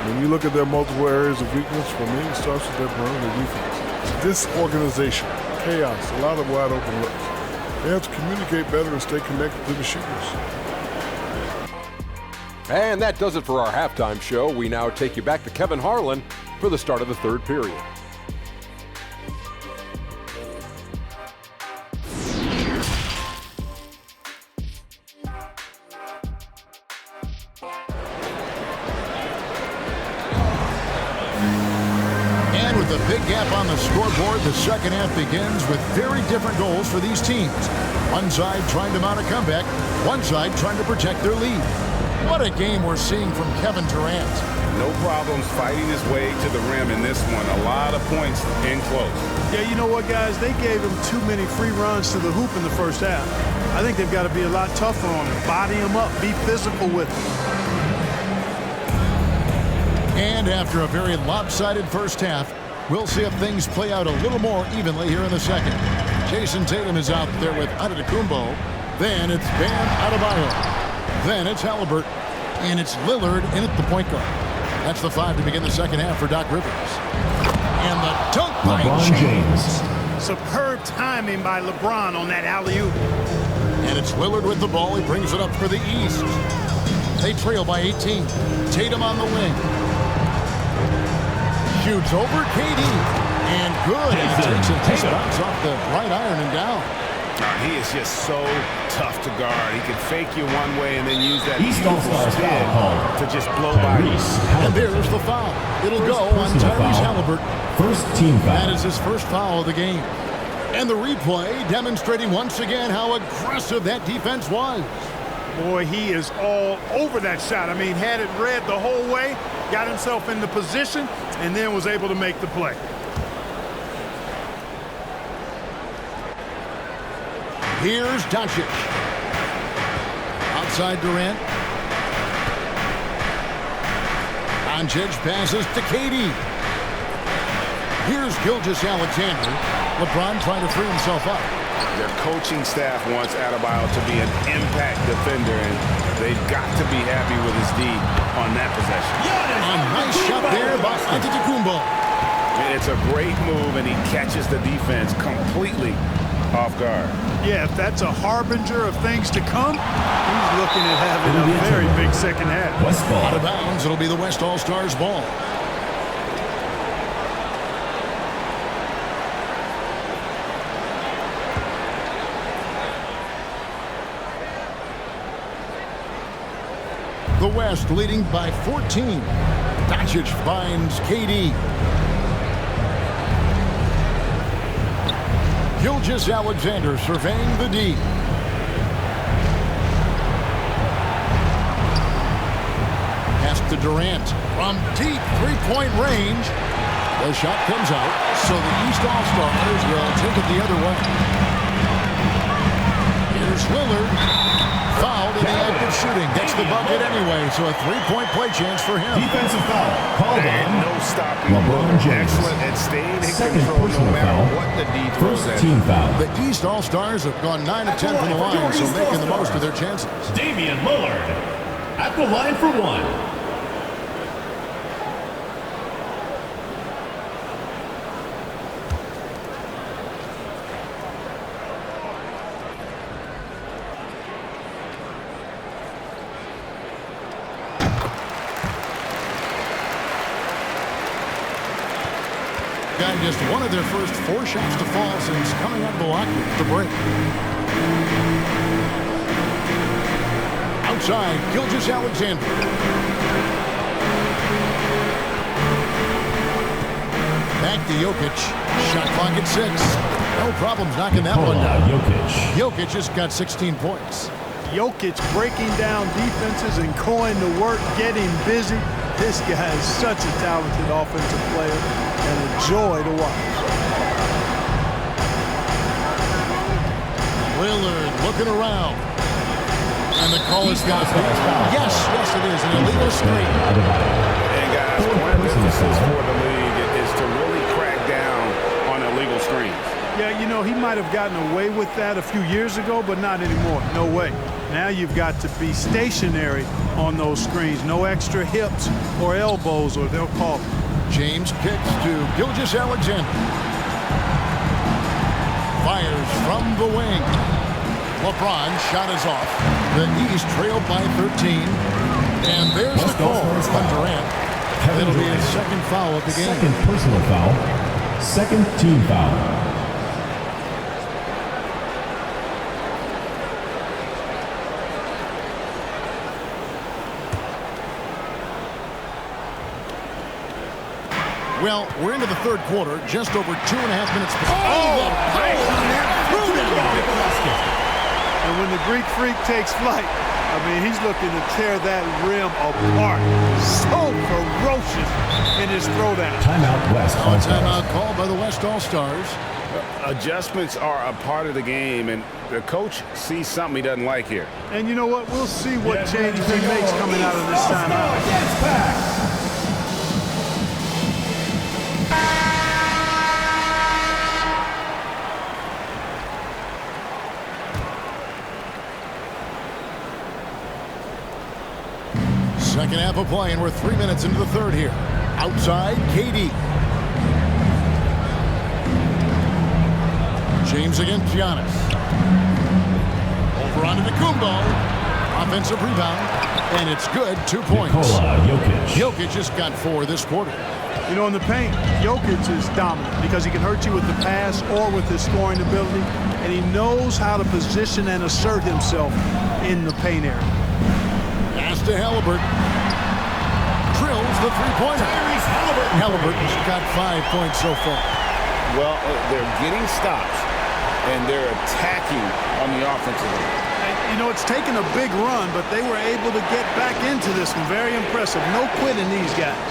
When you look at their multiple areas of weakness, for me, it starts with their perimeter defense. Disorganization, chaos, a lot of wide open looks. They have to communicate better and stay connected to the shooters. And that does it for our halftime show. We now take you back to Kevin Harlan for the start of the third period. And with a big gap on the scoreboard, the second half begins with very different goals for these teams. One side trying to mount a comeback, one side trying to protect their lead. What a game we're seeing from Kevin Durant. No problems fighting his way to the rim in this one. A lot of points in close. Yeah, you know what, guys? They gave him too many free runs to the hoop in the first half. I think they've got to be a lot tougher on him. Body him up. Be physical with him. And after a very lopsided first half, we'll see if things play out a little more evenly here in the second. Jason Tatum is out there with Antetokounmpo. Then it's Bam Adebayo. Then it's Halliburton. And it's Lillard in at the point guard. That's the 5 to begin the second half for Doc Rivers. And the dunk by James. Superb timing by LeBron on that alley-oop. And it's Lillard with the ball. He brings it up for the East. They trail by 18. Tatum on the wing. Shoots over KD. And good. And it takes a take bounce off the right iron and down. He is just so tough to guard. He can fake you one way and then use that East All-Star foul called to just blow by you. And there's the foul. It'll go on Tyrese Halliburton. First team foul. That is his first foul of the game. And the replay demonstrating once again how aggressive that defense was. Boy, he is all over that shot. I mean, had it read the whole way, got himself in the position, and then was able to make the play. Here's Doncic. Outside Durant. Doncic passes to KD. Here's Gilgeous-Alexander. LeBron trying to free himself up. Their coaching staff wants Adebayo to be an impact defender, and they've got to be happy with his D on that possession. A nice shot there by Antetokounmpo. It's a great move, and he catches the defense completely off guard. Yeah, if that's a harbinger of things to come, he's looking at having a very big second half. West ball. Out of bounds, it'll be the West All-Stars ball. The West leading by 14. Doncic finds KD. Gilgeous-Alexander surveying the D. Pass to Durant from deep three-point range. The shot comes out, so the East All-Stars will take it the other way. Here's Lillard. Fouled in the act of shooting. Gets the bucket anyway, so a three-point play chance for him. Defensive foul called on. No stopping. LeBron James. Excellent at staying in Second control no matter foul. what the D throws First at. team foul. The East All-Stars have gone 9 of 10 from the line, so making the most of their chances. Damian Lillard at the line for one. Got just one of their first 4 shots to fall since coming out of the locker room to break. Outside, Gilgeous-Alexander. Back to Jokic. Shot clock at 6. No problems knocking that one down. Jokic has got 16 points. Jokic breaking down defenses and going to work, getting busy. This guy is such a talented offensive player and a joy to watch. Lillard looking around. And the call is got yes, it is an illegal screen. And guys, one of the emphasis for the league is to really crack down on illegal screens. Yeah, you know, he might have gotten away with that a few years ago, but not anymore. No way. Now you've got to be stationary on those screens. No extra hips or elbows, or they'll call it. James kicks to Gilgeous-Alexander. Fires from the wing. LeBron shot is off. The East trailed by 13. And there's the call on Durant. It'll be his second foul of the game. Second personal foul. Second team foul. Well, we're into the third quarter, just over 2.5 minutes. And when the Greek Freak takes flight, I mean, he's looking to tear that rim apart. So ferocious in his throwdown. Timeout West A All-Stars. timeout called by the West All-Stars. Adjustments are a part of the game, and the coach sees something he doesn't like here. And you know what? We'll see what changes he makes coming out of this timeout. Second half of play, and we're 3 minutes into the third here. Outside, KD. James against Giannis. Over onto Kumbo. Offensive rebound, and it's good. 2 points. Nikola Jokic. Jokic just got 4 this quarter. You know, in the paint, Jokic is dominant because he can hurt you with the pass or with his scoring ability, and he knows how to position and assert himself in the paint area. Pass to Halliburton. Drills the three-pointer. Halliburton's got 5 points so far. Well, they're getting stops, and they're attacking on the offensive end. And, you know, it's taken a big run, but they were able to get back into this one. Very impressive. No quitting these guys.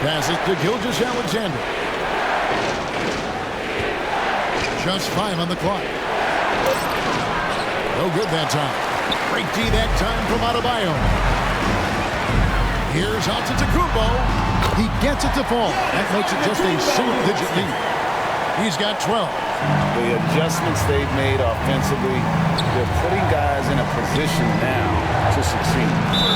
Pass it to Gilgeous Alexander. Just 5 on the clock. No good that time. Great D that time from Adebayo. Here's Antetokounmpo. He gets it to fall. That makes it just a single-digit lead. He's got 12. The adjustments they've made offensively, they're putting guys in a position now to succeed.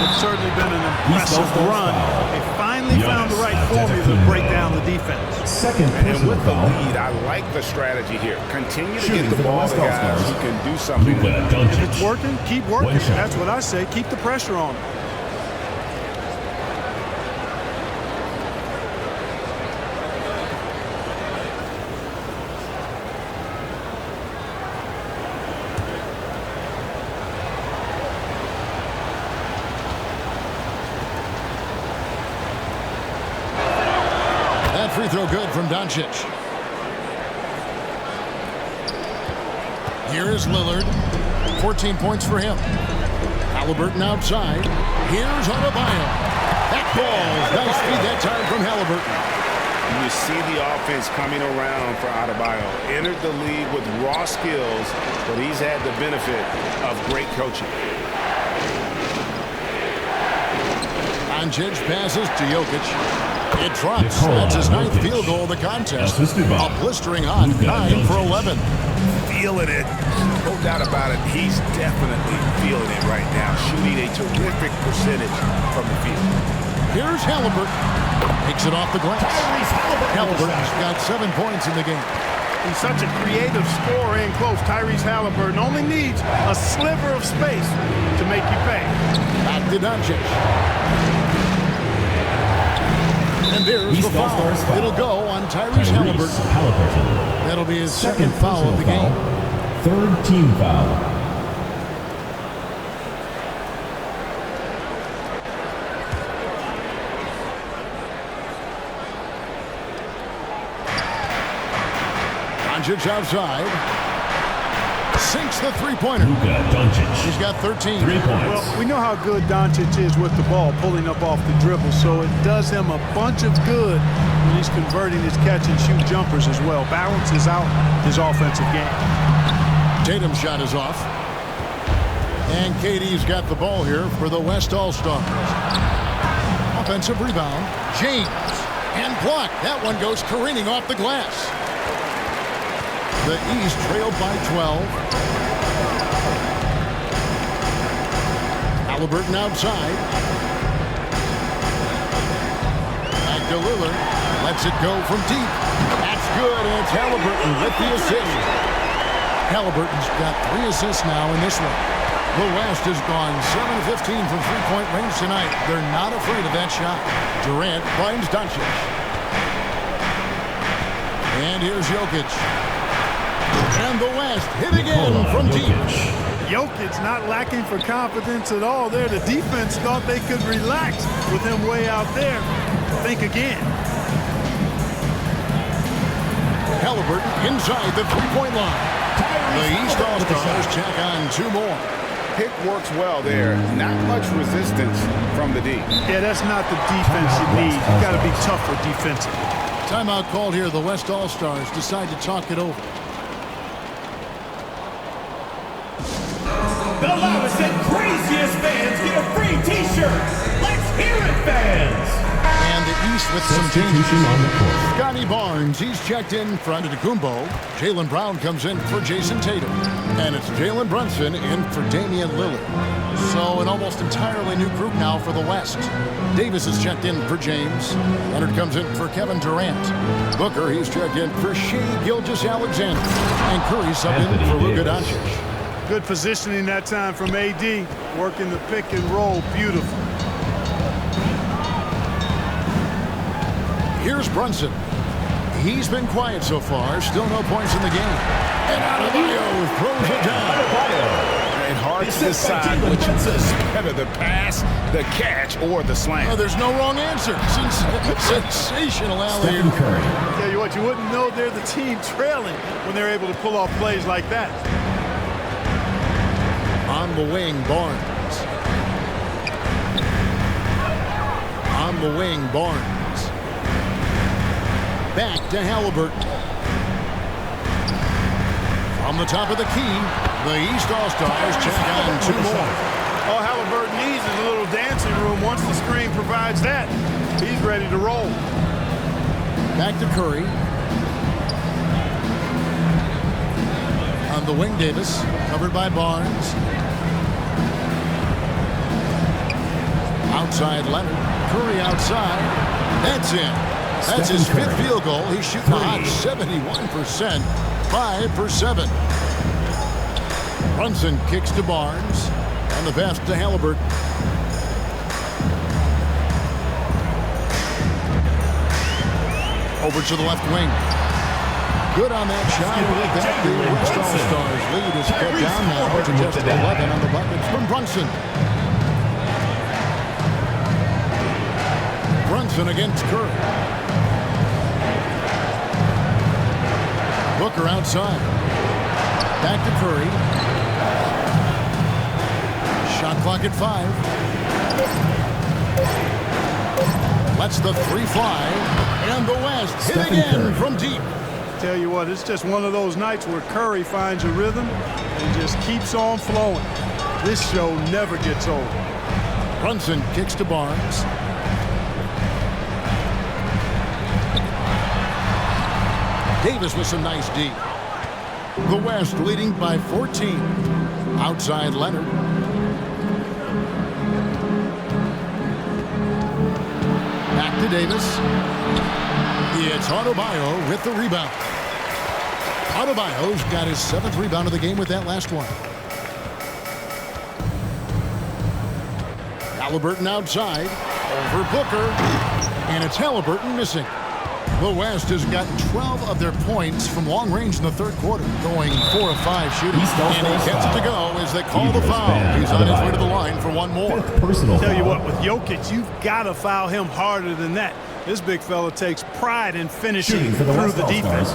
It's certainly been an impressive run. They finally found the right formula to break down the defense. Second And with the foul. lead, I like the strategy here. Continue to Shooting get the for the ball West to guys All-Stars. who can do something with Luka it. Doncic. If it's working, keep working. One shot. That's what I say. Keep the pressure on them. Free throw good from Doncic. Here is Lillard. 14 points for him. Halliburton outside. Here's Adebayo. That ball. Nice feed that time from Halliburton. You see the offense coming around for Adebayo. Entered the league with raw skills, but he's had the benefit of great coaching. Doncic passes to Jokic. It drops. That's his 9th field goal of the contest. A blistering hot 9 for 11. Feeling it. No doubt about it. He's definitely feeling it right now. Shooting a terrific percentage from the field. Here's Halliburton. Takes it off the glass. Halliburton's got 7 points in the game. He's such a creative scorer in close. Tyrese Halliburton only needs a sliver of space to make you pay. Back to Doncic. And there's the foul. It'll go on Tyrese Halliburton. That'll be his second foul of the game. Third team foul. Doncic outside. Sinks the three-pointer. Luka Doncic. He's got 13. 3 points. Well, we know how good Doncic is with the ball, pulling up off the dribble, so it does him a bunch of good when he's converting his catch-and-shoot jumpers as well. Balances out his offensive game. Tatum's shot is off. And KD's got the ball here for the West All-Stars. Offensive rebound. James. And blocked. That one goes careening off the glass. The East trailed by 12. Halliburton outside. Back to Lillard. Lets it go from deep. That's good, and it's Halliburton with the assist. Halliburton's got 3 assists now in this one. The West has gone 7-15 from three-point range tonight. They're not afraid of that shot. Durant finds Doncic. And here's Jokic. And the West hit again from deep. Jokic's not lacking for confidence at all there. The defense thought they could relax with him way out there. Think again. Halliburton inside the three-point line. The East All-Stars check on 2 more. pick works well there. Not much resistance from the D. Yeah, that's not the defense you need. You got to be tougher defensively. Timeout called here. The West All-Stars decide to talk it over. The loudest and craziest fans get a free T-shirt. Let's hear it, fans. And the East with some changes on the court. Scotty Barnes, he's checked in for Antetokounmpo. Jaylen Brown comes in for Jason Tatum. And it's Jalen Brunson in for Damian Lillard. So an almost entirely new group now for the West. Davis is checked in for James. Leonard comes in for Kevin Durant. Booker, he's checked in for Shai Gilgeous-Alexander. And Curry subbed in for Luka Doncic. Good positioning that time from AD. Working the pick and roll. Beautiful. Here's Brunson. He's been quiet so far. Still no points in the game. And Adebayo throws it down. And hard to decide which is better, the pass, the catch, or the slam. Oh, there's no wrong answer. Sensational alley. Tell you what, you wouldn't know they're the team trailing when they're able to pull off plays like that. On the wing, Barnes. On the wing, Barnes. Back to Halliburton. From the top of the key, the East All-Stars check on two more. All Halliburton needs is a little dancing room. Once the screen provides that, he's ready to roll. Back to Curry. On the wing, Davis, covered by Barnes. Outside Leonard. Curry outside. That's in. That's his fifth field goal. He's shooting a hot 71%. 5 for 7. Brunson kicks to Barnes. And the pass to Halliburton. Over to the left wing. Good on that shot. With that, the West All-Stars lead is cut down now to just 11 on the buckets from Brunson. Brunson against Curry. Booker outside. Back to Curry. Shot clock at 5. Lets the three fly. And the West hit again from deep. Tell you what, it's just one of those nights where Curry finds a rhythm and just keeps on flowing. This show never gets old. Brunson kicks to Barnes. Davis with some nice D. The West leading by 14. Outside Leonard. Back to Davis. It's Adebayo with the rebound. Adebayo's got his 7th rebound of the game with that last one. Halliburton outside. Over Booker. And it's Halliburton missing. The West has gotten 12 of their points from long range in the third quarter, going 4 of 5 shooting. And he gets it to go as they call the foul. He's on his way to the line for one more. Tell you what, with Jokic, you've got to foul him harder than that. This big fella takes pride in finishing through the defense.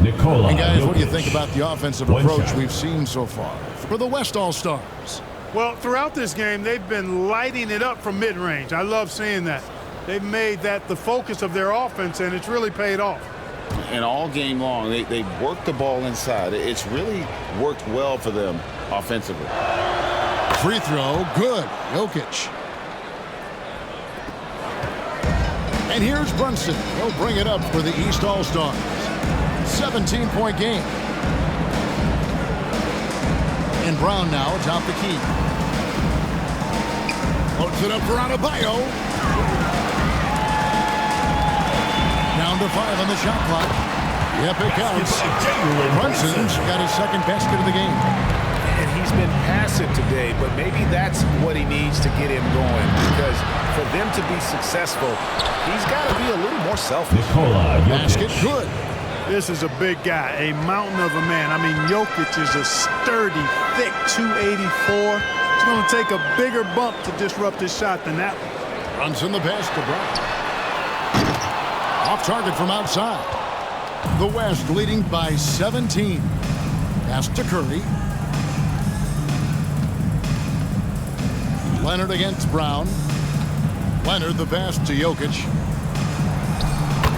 And guys, what do you think about the offensive approach we've seen so far for the West All-Stars? Well, throughout this game, they've been lighting it up from mid-range. I love seeing that. They've made that the focus of their offense, and it's really paid off. And all game long, they worked the ball inside. It's really worked well for them offensively. Free throw, good. Jokic. And here's Brunson. He'll bring it up for the East All-Stars. 17-point game. And Brown now atop the key. Loads it up for Adebayo. Down to 5 on the shot clock. Yep, it counts. Brunson's got his 2nd basket of the game. And he's been passive today, but maybe that's what he needs to get him going. Because for them to be successful, he's got to be a little more selfish. Basket good. This is a big guy, a mountain of a man. I mean, Jokic is a sturdy, thick 284. It's going to take a bigger bump to disrupt his shot than that one. Brunson the pass to Brown. Off target from outside. The West leading by 17. Pass to Curry. Leonard against Brown. Leonard the pass to Jokic.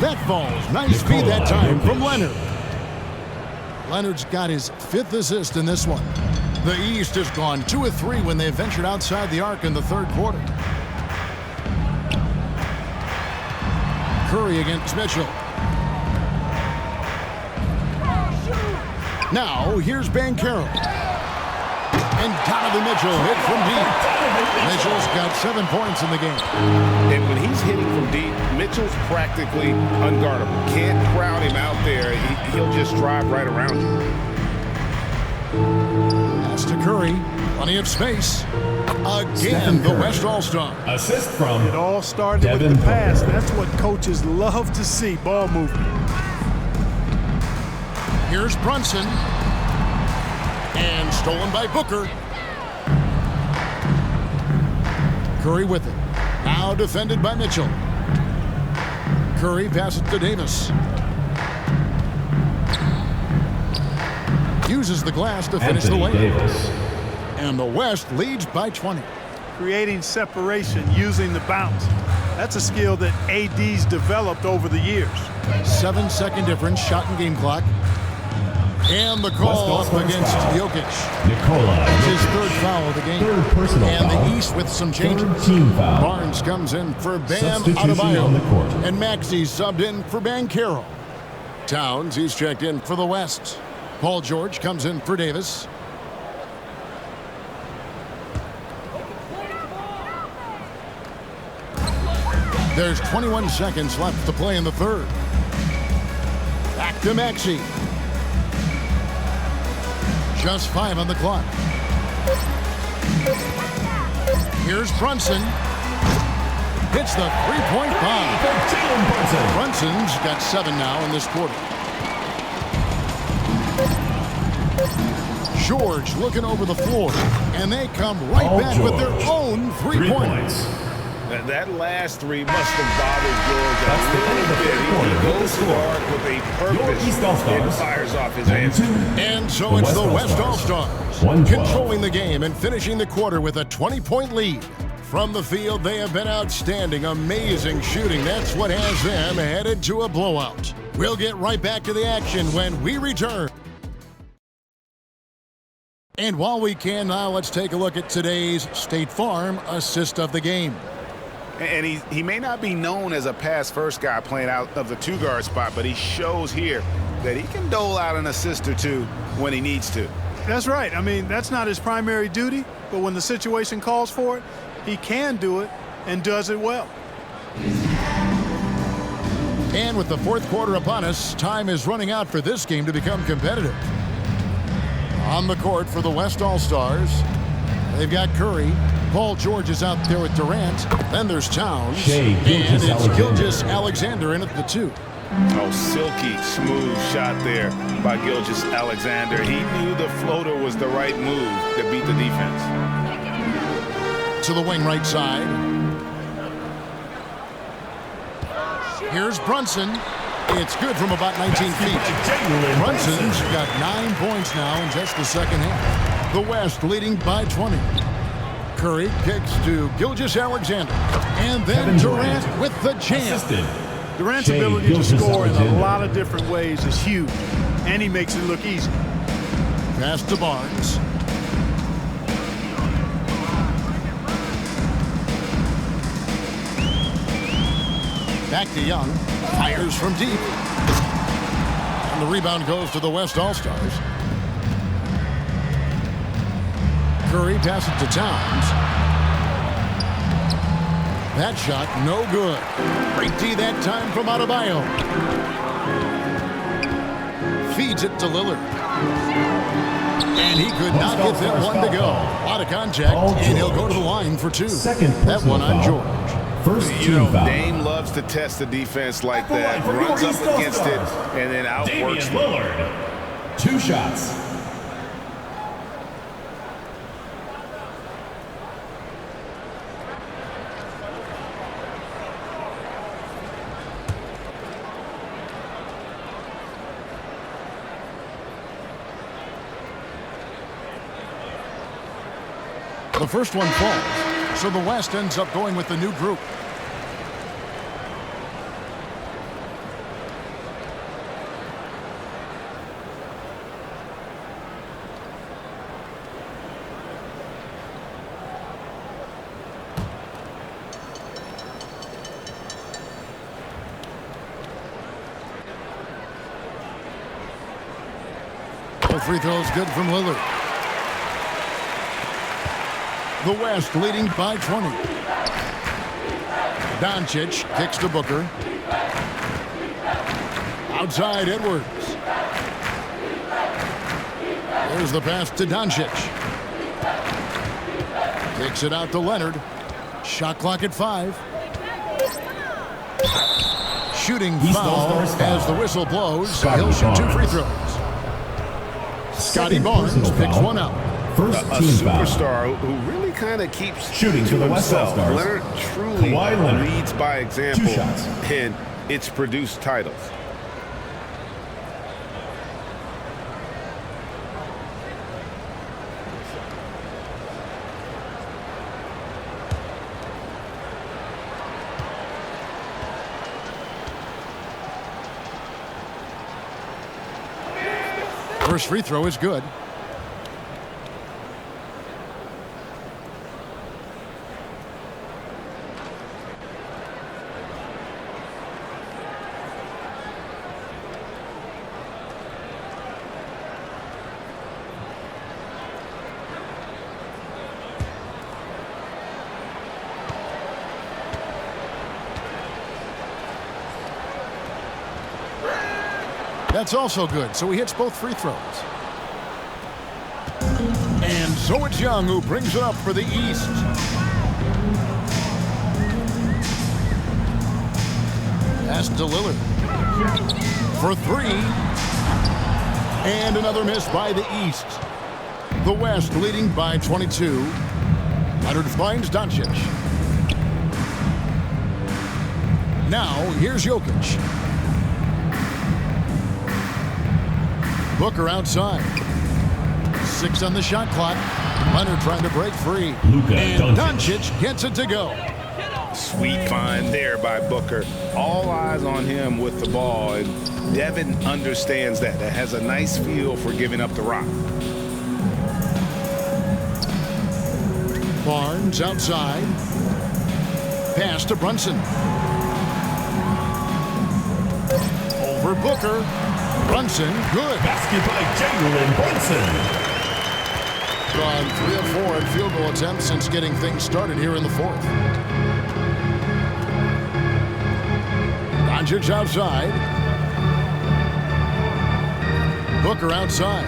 That falls. Nice feed that time from Leonard. Leonard's got his 5th assist in this one. The East has gone 2 of 3 when they ventured outside the arc in the 3rd quarter. Curry against Mitchell. Now, here's Banchero. And Donovan Mitchell hit from deep. Mitchell's got 7 points in the game. And when he's hitting from deep, Mitchell's practically unguardable. Can't crowd him out there. He'll just drive right around you. Pass to Curry. Plenty of space. Again, the West All-Star. Assist from It all started with the pass. That's what coaches love to see, ball movement. Here's Brunson. And stolen by Booker. Curry with it. Now defended by Mitchell. Curry passes to Davis. Uses the glass to finish the layup. And the West leads by 20. Creating separation using the bounce. That's a skill that AD's developed over the years. 7-second difference, shot and game clock. And the call up against Jokic. That's his 3rd foul of the game. And the East with some changes. Barnes comes in for Bam Adebayo. And Maxey subbed in for Banchero. Towns, he's checked in for the West. Paul George comes in for Davis. There's 21 seconds left to play in the 3rd. Back to Maxey. Just 5 on the clock. Here's Brunson. Hits the 3-point bomb. Brunson's got 7 now in this quarter. George looking over the floor. And they come right back with their own 3 points. That last 3 must have bothered George a little bit. He goes to the arc with a purpose and fires off his answer. And so it's the West All-Stars controlling the game and finishing the quarter with a 20-point lead. From the field, they have been outstanding. Amazing shooting. That's what has them headed to a blowout. We'll get right back to the action when we return. And while we can, now let's take a look at today's State Farm assist of the game. And he may not be known as a pass-first guy playing out of the 2-guard spot, but he shows here that he can dole out an assist or 2 when he needs to. That's right. I mean, that's not his primary duty, but when the situation calls for it, he can do it and does it well. And with the 4th quarter upon us, time is running out for this game to become competitive. On the court for the West All-Stars, they've got Curry. Paul George is out there with Durant. Then there's Towns. And it's Gilgeous-Alexander in at the 2. Oh, silky smooth shot there by Gilgeous-Alexander. He knew the floater was the right move to beat the defense. To the wing right side. Here's Brunson. It's good from about 19 feet. Brunson's got 9 points now in just the 2nd half. The West leading by 20. Curry kicks to Gilgeous-Alexander. And then Durant with the jam. Durant's ability to score in a lot of different ways is huge. And he makes it look easy. Pass to Barnes. Back to Young. Fires from deep. And the rebound goes to the West All-Stars. Curry passes to Towns. That shot, no good. Great D that time from Adebayo. Feeds it to Lillard. And he could not get that one to go. Out of contact, and he'll go to the line for 2. That one on George. You know, Dame loves to test the defense like that. Runs up against it, and then outworks them. Lillard. 2 shots. The first one falls. So the West ends up going with the new group. Both free throws good from Lillard. The West leading by 20. Doncic kicks to Booker. Outside Edwards. There's the pass to Doncic. Kicks it out to Leonard. Shot clock at 5. Shooting foul as the whistle blows. He'll shoot 2 free throws. Scotty Barnes picks one up. A superstar who really kind of keeps shooting to for the West himself. Stars. Leonard truly leads by example, 2 shots. and it's produced titles. First free throw is good. That's also good, so he hits both free throws. And so it's Young who brings it up for the East. Pass to Lillard. For 3. And another miss by the East. The West leading by 22. Leonard finds Doncic. Now, here's Jokic. Booker outside. 6 on the shot clock. Leonard trying to break free. And Doncic gets it to go. Sweet find there by Booker. All eyes on him with the ball, and Devin understands that. That has a nice feel for giving up the rock. Barnes outside. Pass to Brunson. Over Booker. Brunson, good. Basket by Jalen Brunson. Gone 3 of 4 in field goal attempts since getting things started here in the 4th. Doncic outside. Booker outside.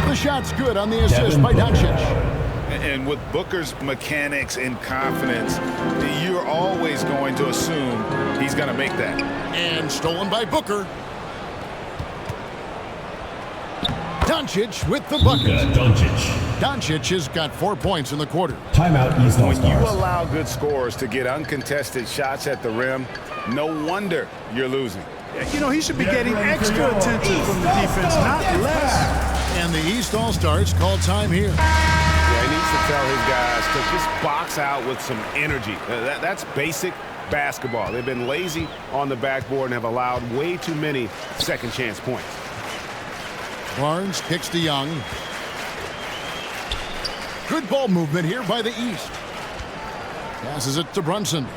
The shot's good on the assist by Doncic. And with Booker's mechanics and confidence, you're always going to assume he's going to make that. And stolen by Booker. Doncic with the bucket. Doncic has got 4 points in the quarter. Timeout, East All When you Stars. allow good scorers to get uncontested shots at the rim, no wonder you're losing. You know, he should be getting extra attention from the defense, not less. And the East All-Stars call time here. Yeah, he needs to tell his guys to just box out with some energy. That's basic basketball. They've been lazy on the backboard and have allowed way too many second chance points. Barnes kicks to Young. Good ball movement here by the East. Passes it to Brunson.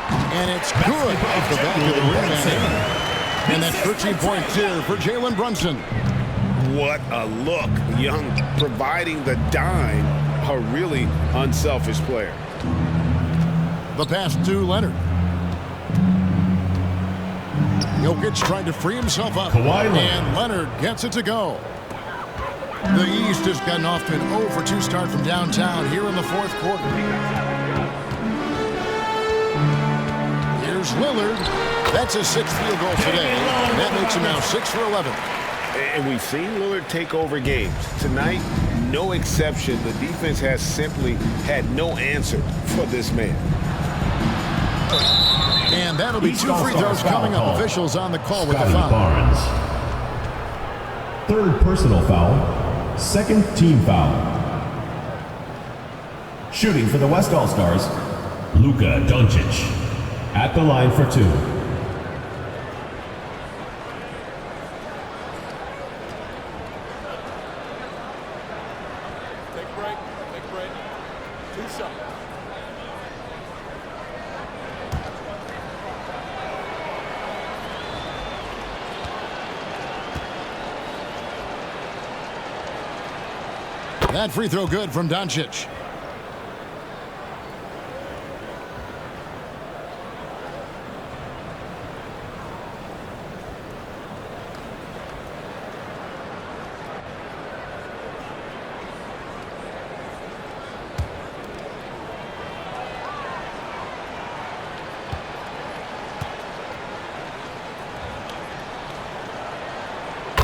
And it's good off the back of the rim. And that's 13 points here for Jalen Brunson. What a look. Young providing the dime. A really unselfish player. The pass to Leonard. Jokic trying to free himself up. And Leonard gets it to go. The East has gotten off to an 0 for 2 start from downtown here in the 4th quarter. Here's Lillard. That's his 6th field goal today. That makes him now 6 for 11. And we've seen Lillard take over games. Tonight, no exception. The defense has simply had no answer for this man. And that'll be 2 free throws coming up. Officials on the call with the foul. Barnes. 3rd personal foul. 2nd team foul. Shooting for the West All-Stars, Luka Doncic. At the line for 2. Take a break. Take a break. 2 shots. That free throw good from Doncic.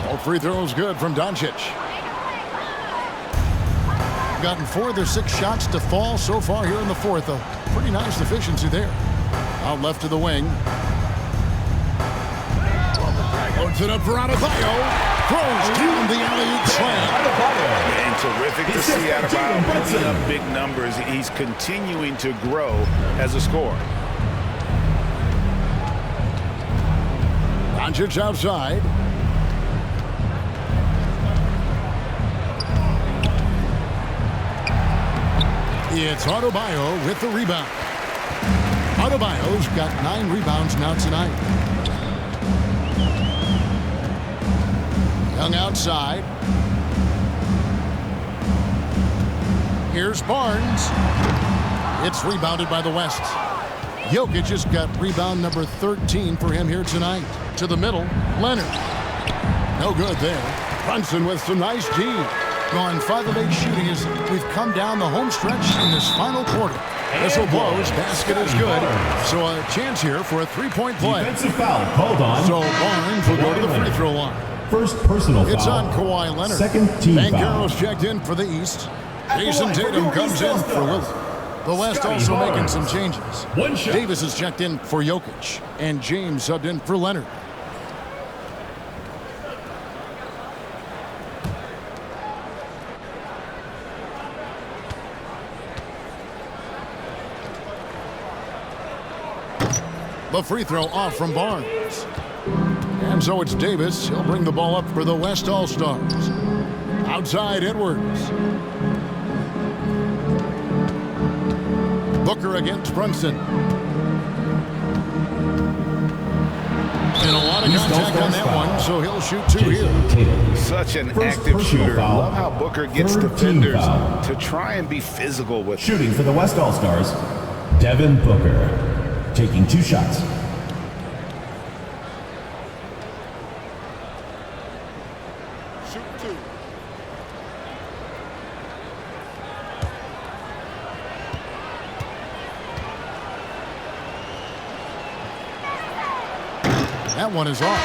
All free throws good from Doncic. Gotten 4 of their 6 shots to fall so far here in the fourth. A pretty nice efficiency there. Out left to the wing. Loads it up for Adebayo. Throws down the alley-oop slam. And terrific to see Adebayo putting up big numbers. He's continuing to grow as a scorer. Doncic outside. It's Adebayo with the rebound. Adebayo's got 9 rebounds now tonight. Young outside. Here's Barnes. It's rebounded by the West. Jokic just got rebound number 13 for him here tonight. To the middle, Leonard. No good there. Brunson with some nice D. Gone 5 of 8 shooting as we've come down the home stretch in this final quarter. Whistle blows, basket is good. So a chance here for a 3-point play. Defensive foul called on. So Barnes will go to the free throw line. First personal foul. It's on Kawhi Leonard. Second team foul. Banchero's checked in for the East. Jason Tatum comes in for Lillard. The West also making some changes. Davis is checked in for Jokic. And James subbed in for Leonard. The free throw off from Barnes. And so it's Davis. He'll bring the ball up for the West All-Stars. Outside, Edwards. Booker against Brunson. And a lot of contact on that one, so he'll shoot 2 here. Such an active shooter. Love how Booker gets defenders to try and be physical with him. Shooting for the West All-Stars, Devin Booker. Taking 2 shots. Shoot 2. That one is off.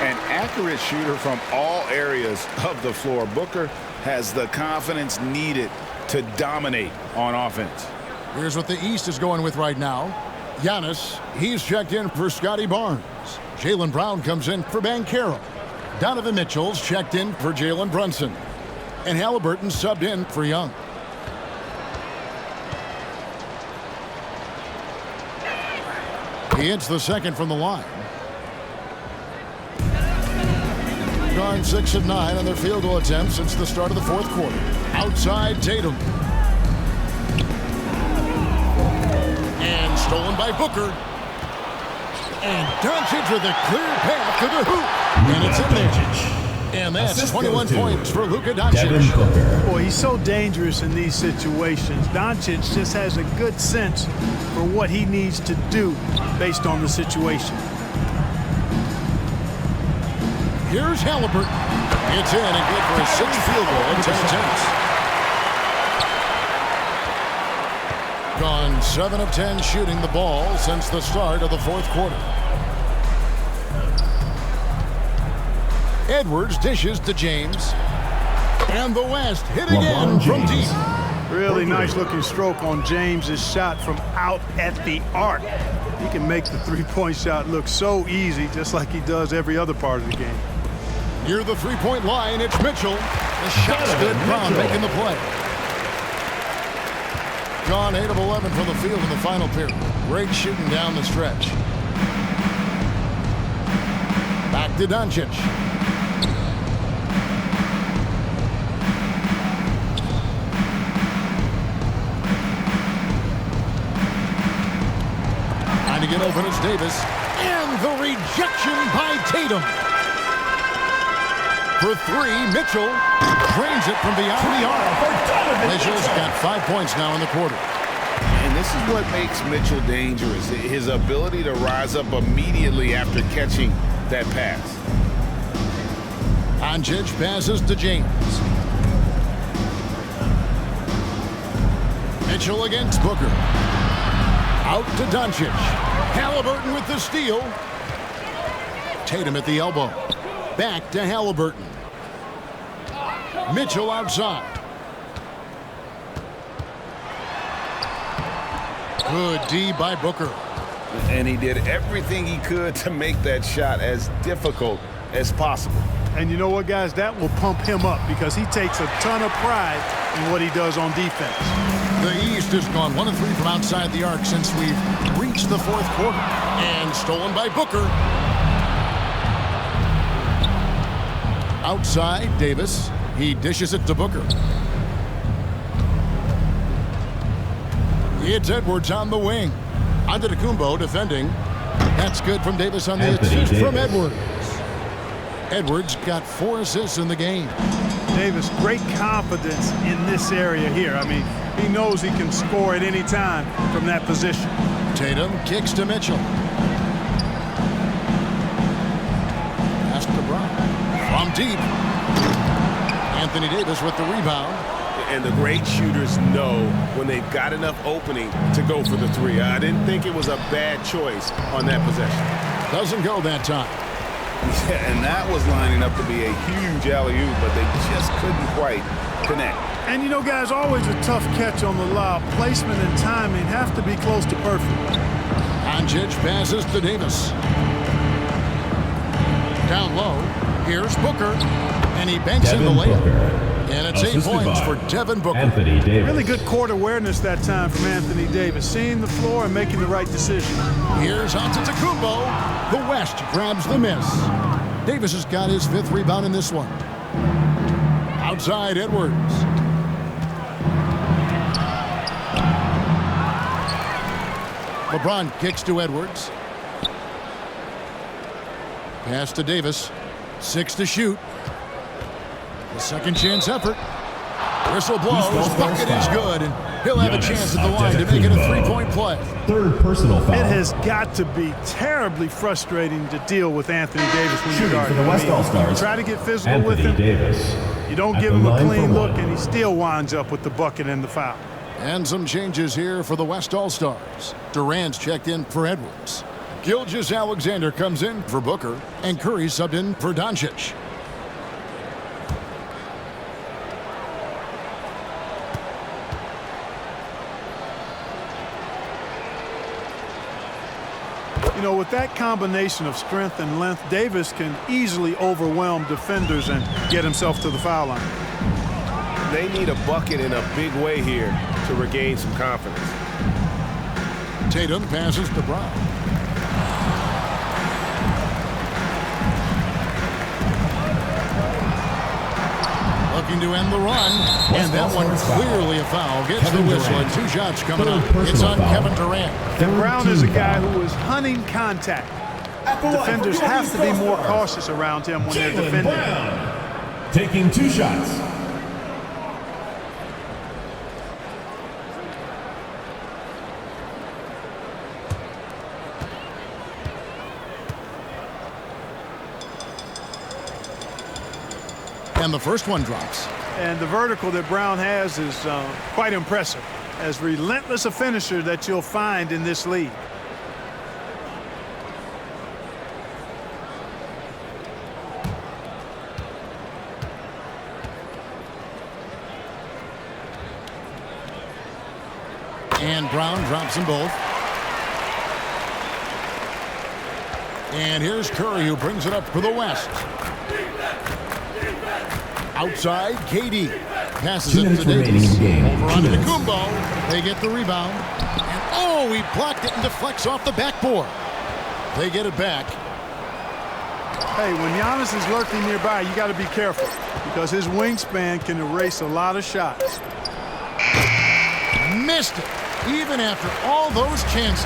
An accurate shooter from all areas of the floor. Booker has the confidence needed to dominate on offense. Here's what the East is going with right now. Giannis, he's checked in for Scotty Barnes. Jaylen Brown comes in for Banchero. Donovan Mitchell's checked in for Jalen Brunson. And Halliburton subbed in for Young. He hits the second from the line. Gone 6 of 9 on their field goal attempts since the start of the fourth quarter. Outside Tatum. And stolen by Booker. And Doncic with a clear path to the hoop. And it's in there. And that's 21 points for Luka Doncic. Boy, he's so dangerous in these situations. Doncic just has a good sense for what he needs to do based on the situation. Here's Halliburton. It's in and good for a 6th field goal in 10 attempts. Gone 7 of 10 shooting the ball since the start of the fourth quarter. Edwards dishes to James. And the West hit again from deep. Really nice looking stroke on James's shot from out at the arc. He can make the three-point shot look so easy, just like he does every other part of the game. Near the three-point line, it's Mitchell. The shot's good. Brown making the play. gone 8 of 11 from the field in the final period. Great shooting down the stretch. Back to Doncic. Trying to get open is Davis. And the rejection by Tatum. For three, Mitchell drains it from beyond the arc. Mitchell's got 5 points now in the quarter. And this is what makes Mitchell dangerous, his ability to rise up immediately after catching that pass. Doncic passes to James. Mitchell against Booker. Out to Doncic. Halliburton with the steal. Tatum at the elbow. Back to Halliburton. Mitchell outside. Good D by Booker. And he did everything he could to make that shot as difficult as possible. And you know what, guys? That will pump him up because he takes a ton of pride in what he does on defense. The East has gone 1 of 3 from outside the arc since we've reached the fourth quarter. And stolen by Booker. Outside, Davis. He dishes it to Booker. It's Edwards on the wing. Antetokounmpo defending. That's good from Davis on the assist from Edwards. Edwards got 4 assists in the game. Davis, great confidence in this area here. I mean, he knows he can score at any time from that position. Tatum kicks to Mitchell. Pass to Brown. From deep. Anthony Davis with the rebound. And the great shooters know when they've got enough opening to go for the three. I didn't think it was a bad choice on that possession. Doesn't go that time. Yeah, and that was lining up to be a huge alley-oop, but they just couldn't quite connect. And you know, guys, always a tough catch on the lob. Placement and timing have to be close to perfect. Doncic passes to Davis. Down low. Here's Booker. And he banks in the layup. And it's 8 points for Devin Booker. Anthony Davis. Really good court awareness that time from Anthony Davis. Seeing the floor and making the right decision. Here's Antetokounmpo. The West grabs the miss. Davis has got his 5th rebound in this one. Outside, Edwards. LeBron kicks to Edwards. Pass to Davis. 6 to shoot. The second chance effort. Whistle blows. Bucket is good. And he'll have a chance at the line to make it a 3-point play. Third personal foul. It has got to be terribly frustrating to deal with Anthony Davis when you're guarding. For the West All-Stars, try to get physical with him. Davis. You don't give him a clean look, and he still winds up with the bucket and the foul. And some changes here for the West All-Stars. Durant's checked in for Edwards. Gilgeous-Alexander comes in for Booker. And Curry subbed in for Doncic. You know, with that combination of strength and length, Davis can easily overwhelm defenders and get himself to the foul line. They need a bucket in a big way here to regain some confidence. Tatum passes to Brown. Looking to end the run, and that one clearly a foul. Gets the whistle, and 2 shots coming up. It's on Kevin Durant. And Brown is a guy who is hunting contact. Defenders have to be more cautious around him when they're defending. Brown, taking 2 shots. And the first one drops. And the vertical that Brown has is quite impressive. As relentless a finisher that you'll find in this league. And Brown drops them both. And here's Curry, who brings it up for the West. Outside, KD. Passes 2 it minutes to remaining in Davis. the game. Over 2 onto minutes. Kumbo. They get the rebound. And oh, he blocked it and deflects off the backboard. They get it back. Hey, when Giannis is lurking nearby, you got to be careful because his wingspan can erase a lot of shots. Missed it, even after all those chances.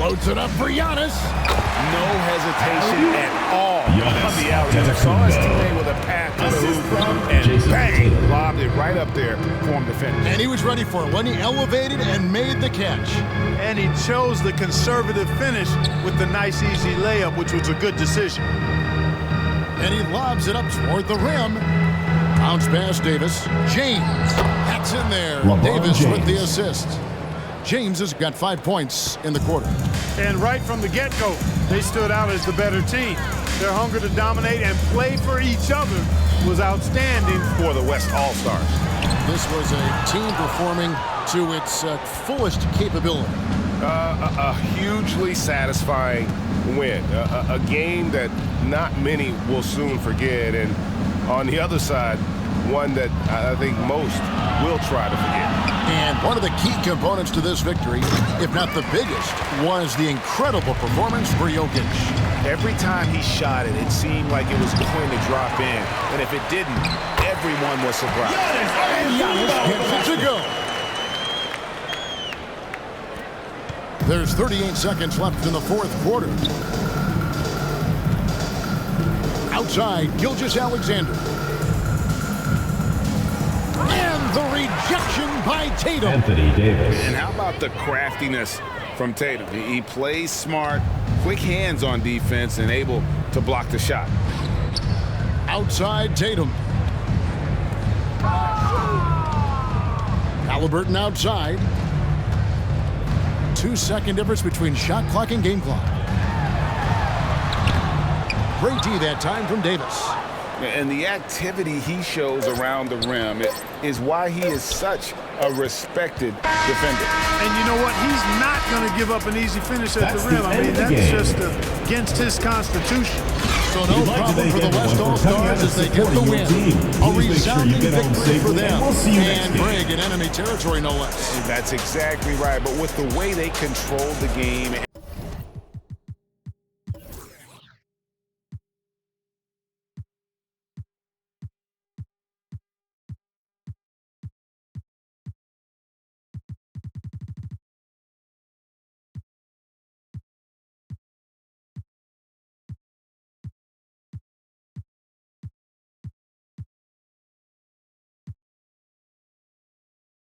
Loads it up for Giannis. No hesitation at all on the alley. Saw his teammate with a pass to the hoop and bang, lobbed it right up there for him to finish. And he was ready for it when he elevated and made the catch. And he chose the conservative finish with the nice, easy layup, which was a good decision. And he lobs it up toward the rim. Bounce pass, Davis. James. That's in there. LeBron Davis James. with the assist. James has got 5 points in the quarter. And right from the get-go, they stood out as the better team. Their hunger to dominate and play for each other was outstanding For the West All-Stars. This was a team performing to its fullest capability. A hugely satisfying win. A game that not many will soon forget. And on the other side, one that I think most will try to forget. And one of the key components to this victory, if not the biggest, was the incredible performance for Jokic. Every time he shot it, it seemed like it was going to drop in. And if it didn't, everyone was surprised. Gets it to go. There's 38 seconds left in the fourth quarter. Outside, Gilgeous-Alexander. And the rejection by Tatum. Anthony Davis. And how about the craftiness from Tatum? He plays smart, quick hands on defense, and able to block the shot. Outside, Tatum. Halliburton outside. 2-second difference between shot clock and game clock. Great D that time from Davis. And the activity he shows around the rim is why he is such a respected defender. And you know what? He's not going to give up an easy finish at That's the rim. the I end mean, of the that's game. just against his constitution. So no We'd like to problem thank for the West everyone for coming out All-Stars and as they get the supporting your win. team. A Please make sure you resounding get home victory for safely, them. and we'll see you next And game. Greg in enemy territory, no less. That's exactly right. But with the way they controlled the game